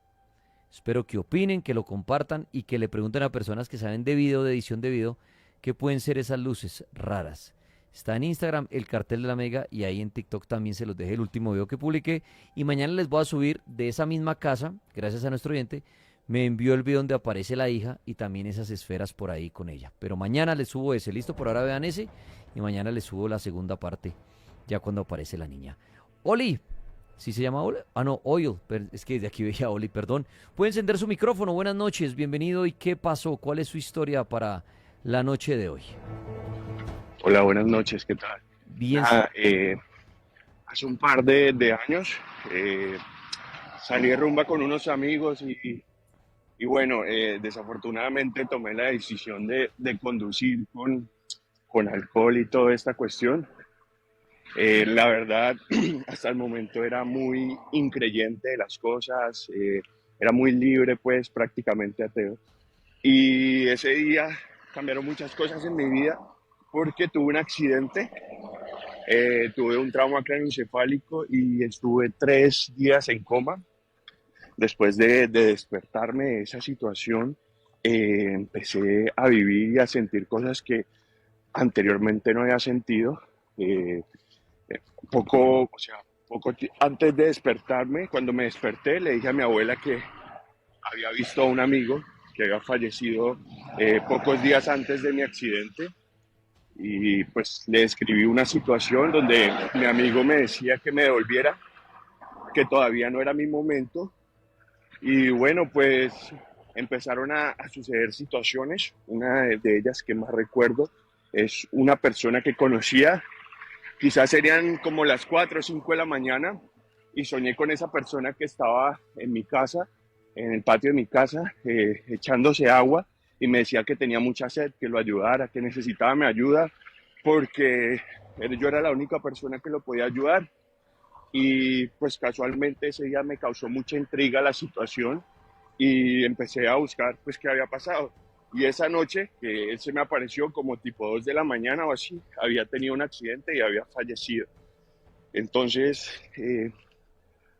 Espero que opinen, que lo compartan y que le pregunten a personas que saben de video, de edición de video, qué pueden ser esas luces raras. Está en Instagram el cartel de la Mega y ahí en TikTok también se los dejé el último video que publiqué. Y mañana les voy a subir de esa misma casa, gracias a nuestro oyente, me envió el video donde aparece la hija y también esas esferas por ahí con ella. Pero mañana les subo ese, listo, por ahora vean ese y mañana les subo la segunda parte, ya cuando aparece la niña. Oli, ¿sí se llama Oli? Ah, no, Oil, es que desde aquí veía Oli, perdón. Puede encender su micrófono, buenas noches, bienvenido. ¿Y qué pasó? ¿Cuál es su historia para la noche de hoy? Hola, buenas noches, ¿qué tal? Bien, Hace un par de años eh, salí de rumba con unos amigos y bueno, desafortunadamente tomé la decisión de conducir con alcohol y toda esta cuestión. La verdad, hasta el momento era muy increyente de las cosas, era muy libre, pues prácticamente ateo. Y ese día cambiaron muchas cosas en mi vida porque tuve un accidente, tuve un trauma craneoencefálico y estuve 3 días en coma. Después de despertarme de esa situación, empecé a vivir y a sentir cosas que anteriormente no había sentido. Eh, o sea, antes de despertarme, cuando me desperté, le dije a mi abuela que había visto a un amigo que había fallecido pocos días antes de mi accidente y pues le describí una situación donde mi amigo me decía que me devolviera, que todavía no era mi momento y bueno, pues empezaron a suceder situaciones. Una de ellas que más recuerdo es una persona que conocía, quizás serían como las 4 o 5 de la mañana y soñé con esa persona que estaba en mi casa, en el patio de mi casa, echándose agua y me decía que tenía mucha sed, que lo ayudara, que necesitaba mi ayuda porque yo era la única persona que lo podía ayudar. Y pues casualmente ese día me causó mucha intriga la situación y empecé a buscar pues qué había pasado. Y esa noche que él se me apareció como tipo 2 de la mañana o así, había tenido un accidente y había fallecido. Entonces,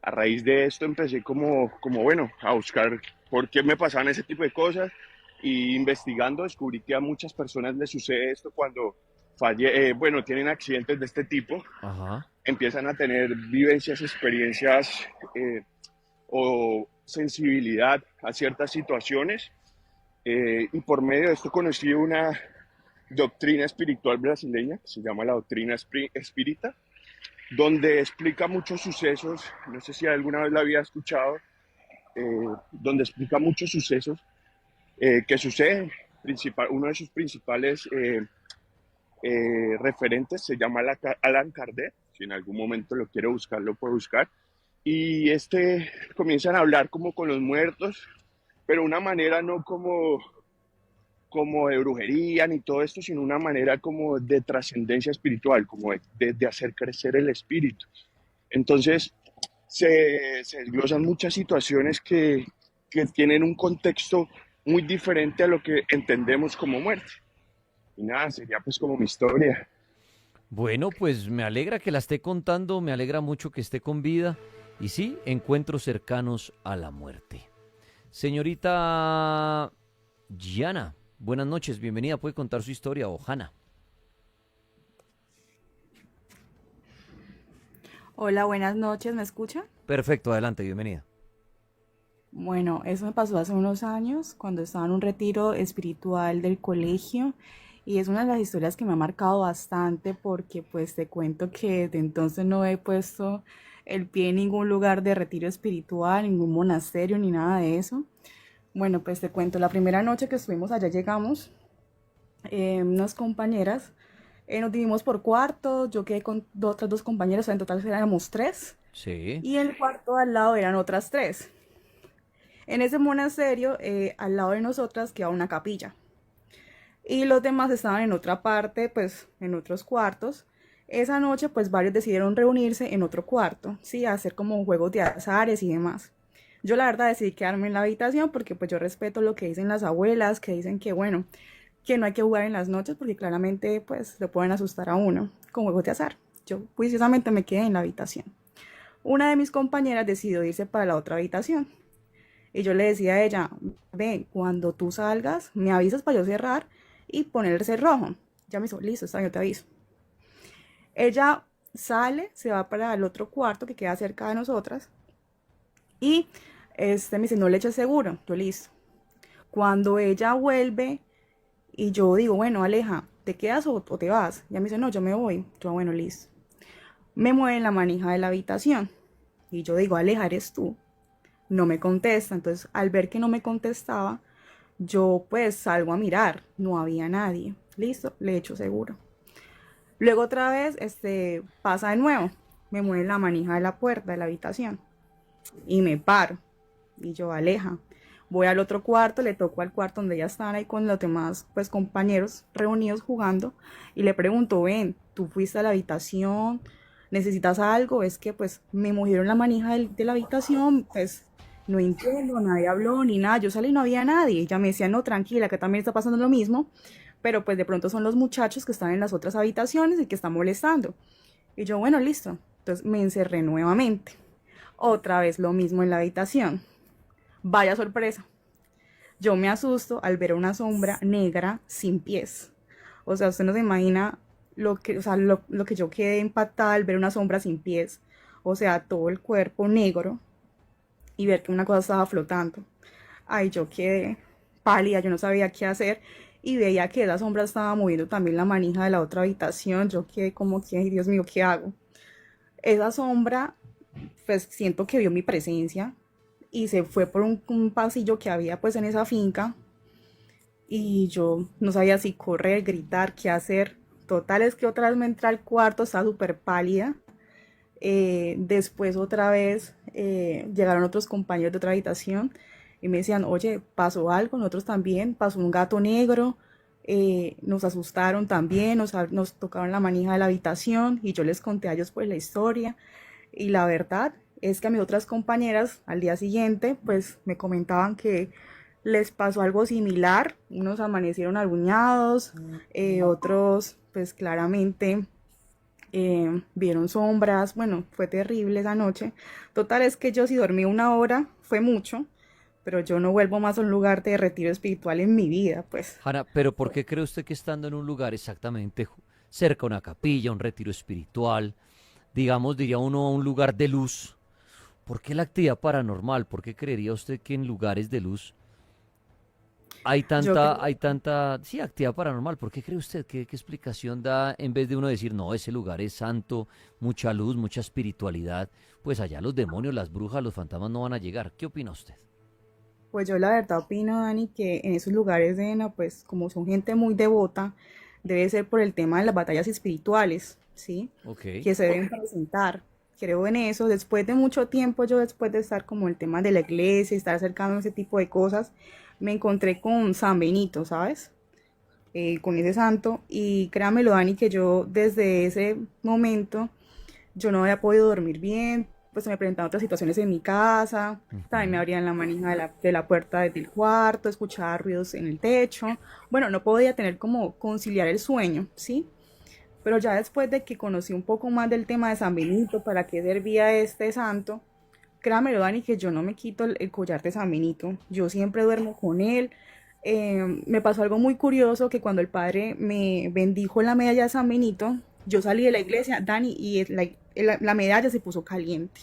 a raíz de esto empecé como bueno, a buscar por qué me pasaban ese tipo de cosas y investigando descubrí que a muchas personas les sucede esto cuando bueno, tienen accidentes de este tipo, ajá. empiezan a tener vivencias, experiencias o sensibilidad a ciertas situaciones y por medio de esto conocí una doctrina espiritual brasileña que se llama la doctrina espírita, donde explica muchos sucesos, no sé si alguna vez la había escuchado, donde explica muchos sucesos que suceden. Uno de sus principales referentes se llama Alan Kardec, si en algún momento lo quiere buscar, lo puede buscar, y comienzan a hablar como con los muertos, pero una manera no como de brujería ni todo esto, sino una manera como de trascendencia espiritual, como de hacer crecer el espíritu. Entonces, se desglosan muchas situaciones que tienen un contexto muy diferente a lo que entendemos como muerte. Y nada, sería pues como mi historia. Bueno, pues me alegra que la esté contando, me alegra mucho que esté con vida. Y sí, encuentros cercanos a la muerte. Señorita Gianna, buenas noches, bienvenida, puede contar su historia, o Hanna. Hola, buenas noches, ¿me escucha? Perfecto, adelante, bienvenida. Bueno, eso me pasó hace unos años cuando estaba en un retiro espiritual del colegio y es una de las historias que me ha marcado bastante porque pues te cuento que desde entonces no he puesto el pie en ningún lugar de retiro espiritual, ningún monasterio ni nada de eso. Bueno, pues te cuento, la primera noche que estuvimos allá llegamos, unas compañeras, nos dividimos por cuartos, yo quedé con otras dos compañeras, o sea, en total éramos tres, Sí. y el cuarto al lado eran otras tres. En ese monasterio, al lado de nosotras quedaba una capilla. Y los demás estaban en otra parte, pues en otros cuartos. Esa noche, pues varios decidieron reunirse en otro cuarto, sí, a hacer como juegos de azares y demás. Yo la verdad decidí quedarme en la habitación porque pues yo respeto lo que dicen las abuelas, que dicen que bueno, que no hay que jugar en las noches porque claramente pues le pueden asustar a uno con juegos de azar. Yo juiciosamente me quedé en la habitación. Una de mis compañeras decidió irse para la otra habitación. Y yo le decía a ella, ven, cuando tú salgas, me avisas para yo cerrar y poner el cerrojo. Ya me hizo, listo, está bien, yo te aviso. Ella sale, se va para el otro cuarto que queda cerca de nosotras y me dice, no le eches seguro. Yo, listo. Cuando ella vuelve y yo digo, bueno, Aleja, ¿te quedas o te vas? Ella me dice, no, yo me voy. Yo, bueno, listo. Me mueven la manija de la habitación y yo digo, Aleja, ¿eres tú? No me contesta. Entonces, al ver que no me contestaba, yo pues salgo a mirar. No había nadie. Listo, le echo seguro. Luego otra vez, pasa de nuevo. Me mueven la manija de la puerta de la habitación y me paro. Y yo, Aleja, voy al otro cuarto, le toco al cuarto donde ella están ahí con los demás pues compañeros reunidos jugando y le pregunto, ven, ¿tú fuiste a la habitación? ¿Necesitas algo? Es que pues me movieron la manija de la habitación, pues no entiendo, nadie habló ni nada, yo salí y no había nadie. Ella me decía, no, tranquila, que también está pasando lo mismo, pero pues de pronto son los muchachos que están en las otras habitaciones y que están molestando. Y yo, bueno, listo. Entonces me encerré nuevamente. Otra vez lo mismo en la habitación. Vaya sorpresa. Yo me asusto al ver una sombra negra sin pies. O sea, usted no se imagina lo que yo quedé impactada al ver una sombra sin pies. O sea, todo el cuerpo negro y ver que una cosa estaba flotando. Ay, yo quedé pálida, yo no sabía qué hacer y veía que la sombra estaba moviendo también la manija de la otra habitación. Yo quedé como que, ay, Dios mío, ¿qué hago? Esa sombra, pues siento que vio mi presencia y se fue por un pasillo que había pues en esa finca y yo no sabía si correr, gritar, qué hacer. Total es que otra vez me entré al cuarto, estaba súper pálida. Después otra vez llegaron otros compañeros de otra habitación y me decían, oye, pasó algo, nosotros también, pasó un gato negro, nos asustaron también, nos tocaron la manija de la habitación y yo les conté a ellos pues la historia y la verdad es que a mis otras compañeras al día siguiente pues me comentaban que les pasó algo similar, unos amanecieron aruñados, otros pues claramente vieron sombras. Bueno, fue terrible esa noche. Total es que yo si dormí una hora fue mucho, pero yo no vuelvo más a un lugar de retiro espiritual en mi vida, pues. Hanna, pero ¿por qué cree usted que estando en un lugar exactamente cerca a una capilla, un retiro espiritual, digamos, diría uno, un lugar de luz, ¿por qué la actividad paranormal? ¿Por qué creería usted que en lugares de luz Yo creo, hay tanta, sí, actividad paranormal? ¿Por qué cree usted? ¿Qué explicación da en vez de uno decir, no, ese lugar es santo, mucha luz, mucha espiritualidad? Pues allá los demonios, las brujas, los fantasmas no van a llegar. ¿Qué opina usted? pues yo la verdad opino, Dani, que en esos lugares de Ena, pues como son gente muy devota, debe ser por el tema de las batallas espirituales, ¿sí? Ok. Que se deben presentar. Creo en eso. Después de mucho tiempo, yo después de estar como el tema de la iglesia, estar acercando a ese tipo de cosas, me encontré con San Benito, ¿sabes? Con ese santo. Y créamelo, Dani, que yo desde ese momento, yo no había podido dormir bien. pues se me presentaban otras situaciones en mi casa, también me abrían la manija de la puerta del cuarto, escuchaba ruidos en el techo, bueno, no podía tener como conciliar el sueño, ¿sí? Pero ya después de que conocí un poco más del tema de San Benito, para qué servía este santo, créamelo, Dani, que yo no me quito el collar de San Benito, yo siempre duermo con él. Me pasó algo muy curioso, que cuando el padre me bendijo la medalla de San Benito, yo salí de la iglesia, Dani, y la medalla se puso caliente.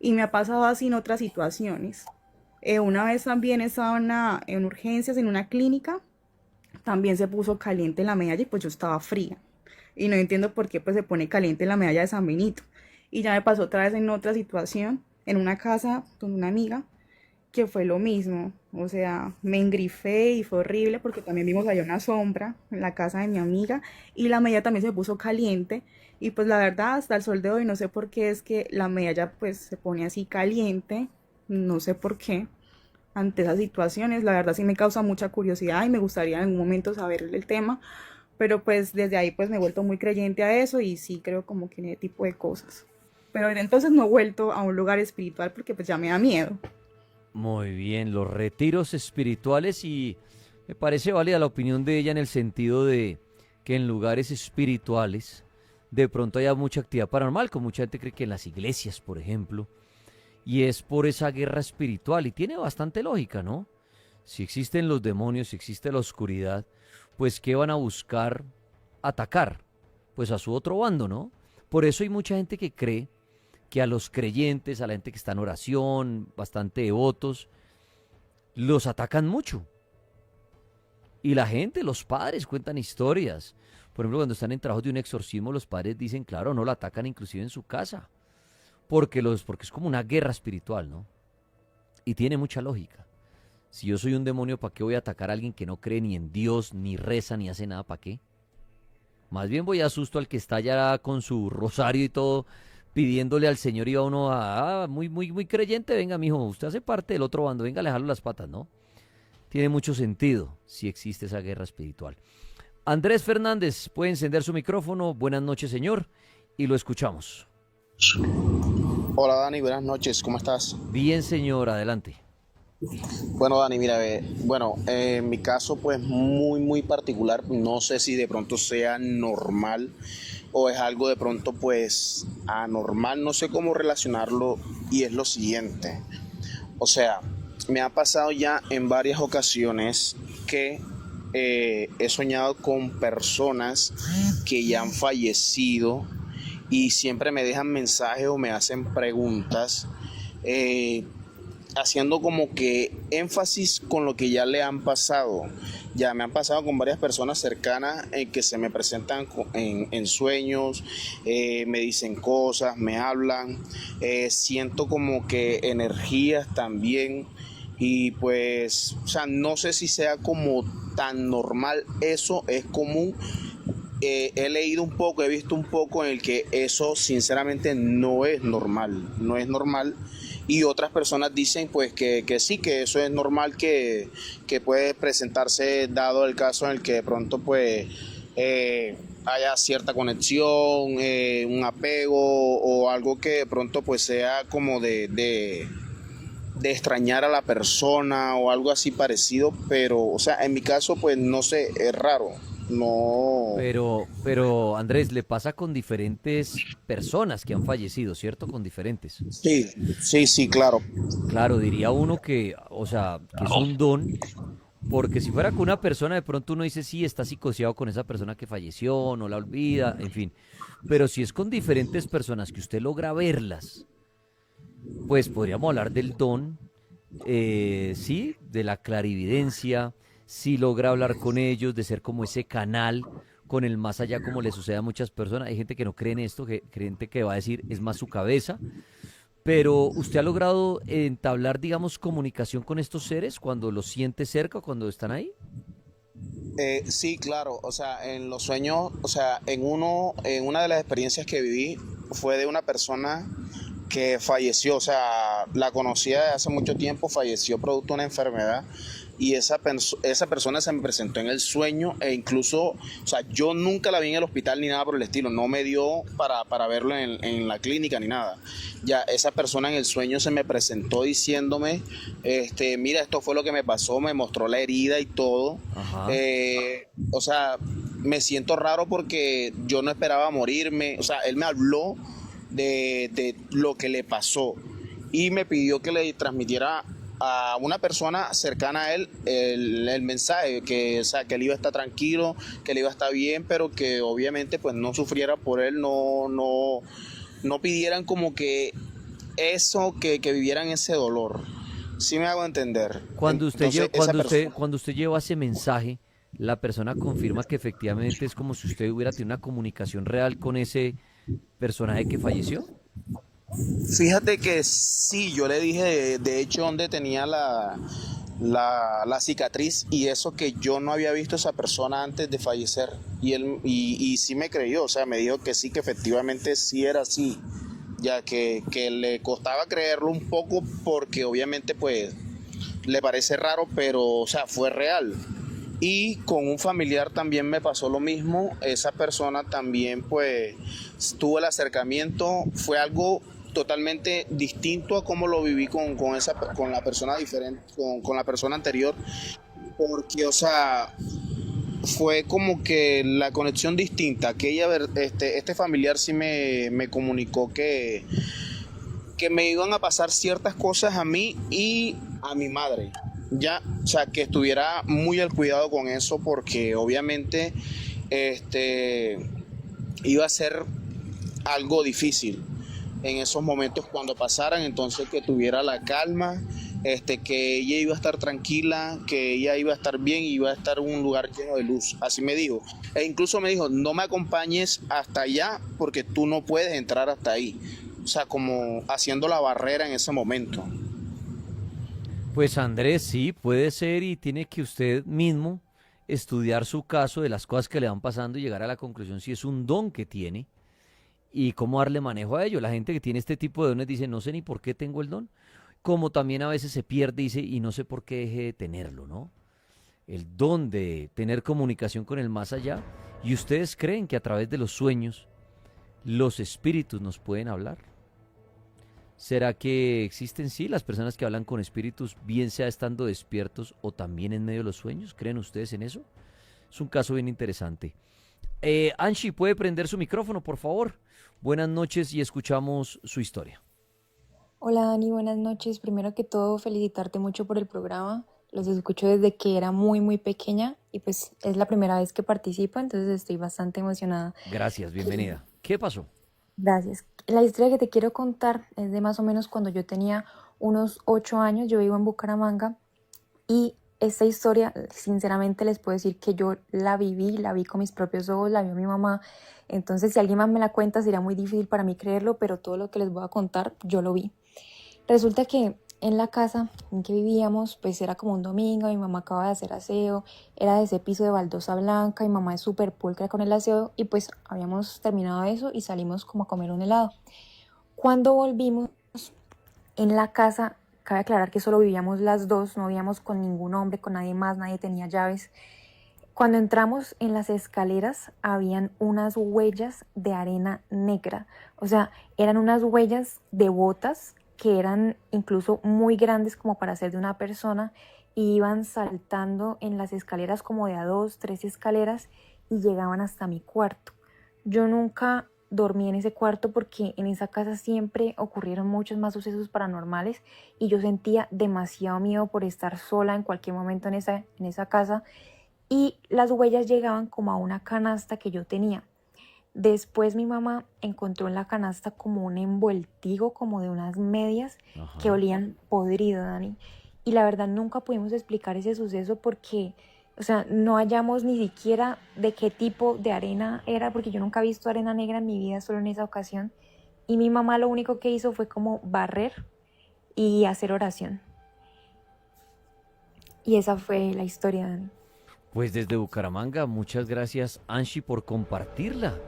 Y me ha pasado así en otras situaciones. Una vez también estaba en urgencias en una clínica, también se puso caliente la medalla y pues yo estaba fría. Y no entiendo por qué pues se pone caliente la medalla de San Benito. Y ya me pasó otra vez en otra situación, en una casa con una amiga, que fue lo mismo. O sea, me engrifé y fue horrible porque también vimos allá una sombra en la casa de mi amiga y la medalla también se puso caliente. Y pues la verdad, hasta el sol de hoy no sé por qué es que la medalla pues se pone así caliente, no sé por qué. Ante esas situaciones, la verdad sí me causa mucha curiosidad y me gustaría en algún momento saber el tema, pero pues desde ahí pues me he vuelto muy creyente a eso y sí creo como que en ese tipo de cosas. Pero desde entonces no he vuelto a un lugar espiritual porque pues ya me da miedo. Muy bien, los retiros espirituales, y me parece válida la opinión de ella en el sentido de que en lugares espirituales de pronto haya mucha actividad paranormal, como mucha gente cree que en las iglesias, por ejemplo, y es por esa guerra espiritual, y tiene bastante lógica, ¿no? Si existen los demonios, si existe la oscuridad, pues ¿qué van a buscar atacar? Pues a su otro bando, ¿no? Por eso hay mucha gente que cree que a los creyentes, a la gente que está en oración, bastante devotos, los atacan mucho. Y la gente, los padres cuentan historias. Por ejemplo, cuando están en trabajo de un exorcismo, los padres dicen, claro, no lo atacan inclusive en su casa. Porque es como una guerra espiritual, ¿no? Y tiene mucha lógica. Si yo soy un demonio, ¿para qué voy a atacar a alguien que no cree ni en Dios, ni reza, ni hace nada? ¿Para qué? Más bien voy a asusto al que está allá con su rosario y todo, pidiéndole al Señor, y va uno muy creyente, venga, mijo, usted hace parte del otro bando, venga, le jalo las patas, ¿no? Tiene mucho sentido si existe esa guerra espiritual. Andrés Fernández, puede encender su micrófono. Buenas noches, señor, y lo escuchamos. Hola Dani, buenas noches, ¿cómo estás? Bien, señor, adelante. Bueno Dani, mira, en mi caso pues muy particular, no sé si de pronto sea normal o es algo de pronto pues anormal, no sé cómo relacionarlo, y es lo siguiente. O sea, me ha pasado ya en varias ocasiones que he soñado con personas que ya han fallecido y siempre me dejan mensajes o me hacen preguntas haciendo como que énfasis con lo que ya le han pasado. Ya me han pasado con varias personas cercanas que se me presentan en sueños, me dicen cosas, me hablan, siento como que energías también, y pues, o sea, no sé si sea como tan normal, eso es común. He leído un poco, he visto un poco en el que eso sinceramente no es normal, y otras personas dicen pues que sí, que eso es normal, que puede presentarse dado el caso en el que de pronto pues haya cierta conexión, un apego o algo que de pronto pues sea como de extrañar a la persona o algo así parecido, pero o sea, en mi caso pues no sé, es raro. No. Pero Andrés, le pasa con diferentes personas que han fallecido, ¿cierto? Con diferentes. Sí, claro. Claro, diría uno que, o sea, que es un don, porque si fuera con una persona, de pronto uno dice, sí, está psicoseado con esa persona que falleció, no la olvida, en fin. Pero si es con diferentes personas que usted logra verlas, pues podríamos hablar del don, sí, de la clarividencia, si logra hablar con ellos, de ser como ese canal con el más allá, como le sucede a muchas personas. Hay gente que no cree en esto, gente que va a decir es más su cabeza, pero ¿usted ha logrado entablar, digamos, comunicación con estos seres cuando los siente cerca o cuando están ahí? Sí, claro, o sea, en los sueños, o sea, en una de las experiencias que viví fue de una persona que falleció, o sea, la conocía de hace mucho tiempo, falleció producto de una enfermedad. y esa persona se me presentó en el sueño e incluso, o sea, yo nunca la vi en el hospital ni nada por el estilo, no me dio para verlo en la clínica ni nada. Ya esa persona en el sueño se me presentó diciéndome, mira, esto fue lo que me pasó, me mostró la herida y todo. O sea, me siento raro porque yo no esperaba morirme, o sea, él me habló de lo que le pasó y me pidió que le transmitiera a una persona cercana a él el mensaje, que, o sea, que él iba a estar tranquilo, que él iba a estar bien, pero que obviamente pues no sufriera por él, no pidieran como que eso, que vivieran ese dolor. ¿Sí me hago entender? Cuando usted, Entonces, cuando usted lleva ese mensaje, la persona confirma que efectivamente es como si usted hubiera tenido una comunicación real con ese personaje que falleció. fíjate que sí, yo le dije de hecho dónde tenía la cicatriz y eso que yo no había visto a esa persona antes de fallecer y él y sí me creyó, o sea, me dijo que sí, que efectivamente sí era así, ya que le costaba creerlo un poco porque obviamente pues le parece raro, pero o sea, fue real. Y con un familiar también me pasó lo mismo, esa persona también pues tuvo el acercamiento, fue algo totalmente distinto a cómo lo viví con la persona diferente, con la persona anterior, porque o sea, fue como que la conexión distinta, que este familiar sí me comunicó que me iban a pasar ciertas cosas a mí y a mi madre. Ya, o sea, que estuviera muy al cuidado con eso porque obviamente iba a ser algo difícil en esos momentos cuando pasaran, entonces que tuviera la calma, que ella iba a estar tranquila, que ella iba a estar bien y iba a estar en un lugar lleno de luz, así me dijo. E incluso me dijo, no me acompañes hasta allá porque tú no puedes entrar hasta ahí, o sea, como haciendo la barrera en ese momento. Pues Andrés, sí, puede ser y tiene que usted mismo estudiar su caso de las cosas que le van pasando y llegar a la conclusión si es un don que tiene y cómo darle manejo a ello. La gente que tiene este tipo de dones dice, no sé ni por qué tengo el don, como también a veces se pierde y dice, y no sé por qué dejé de tenerlo, ¿no? El don de tener comunicación con el más allá. ¿Y ustedes creen que a través de los sueños los espíritus nos pueden hablar? ¿Será que existen sí las personas que hablan con espíritus, bien sea estando despiertos o también en medio de los sueños? ¿Creen ustedes en eso? Es un caso bien interesante. Anshi, ¿puede prender su micrófono, por favor? Buenas noches y escuchamos su historia. Hola Dani, buenas noches. Primero que todo, felicitarte mucho por el programa. Los escucho desde que era muy, muy pequeña y pues es la primera vez que participo, entonces estoy bastante emocionada. Gracias, bienvenida. ¿Qué pasó? Gracias. La historia que te quiero contar es de más o menos cuando yo tenía unos 8 años, yo vivo en Bucaramanga y esta historia, sinceramente les puedo decir que yo la vi con mis propios ojos, la vio mi mamá, entonces si alguien más me la cuenta sería muy difícil para mí creerlo, pero todo lo que les voy a contar yo lo vi. Resulta que en la casa en que vivíamos, pues era como un domingo, mi mamá acaba de hacer aseo, era de ese piso de baldosa blanca, mi mamá es súper pulcra con el aseo y pues habíamos terminado eso y salimos como a comer un helado. Cuando volvimos en la casa, cabe aclarar que solo vivíamos las dos, no vivíamos con ningún hombre, con nadie más, nadie tenía llaves. Cuando entramos en las escaleras habían unas huellas de arena negra, o sea, eran unas huellas de botas que eran incluso muy grandes como para ser de una persona y iban saltando en las escaleras como de a 2, 3 escaleras y llegaban hasta mi cuarto. Yo nunca dormí en ese cuarto porque en esa casa siempre ocurrieron muchos más sucesos paranormales y yo sentía demasiado miedo por estar sola en cualquier momento en esa casa y las huellas llegaban como a una canasta que yo tenía. Después mi mamá encontró en la canasta como un envueltigo, como de unas medias que olían podrido, Dani. Y la verdad nunca pudimos explicar ese suceso porque, o sea, no hallamos ni siquiera de qué tipo de arena era, porque yo nunca he visto arena negra en mi vida, solo en esa ocasión. Y mi mamá lo único que hizo fue como barrer y hacer oración. Y esa fue la historia, Dani. Pues desde Bucaramanga, muchas gracias Anshi por compartirla.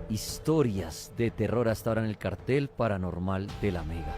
Historias de terror hasta ahora en el cartel paranormal de la Mega.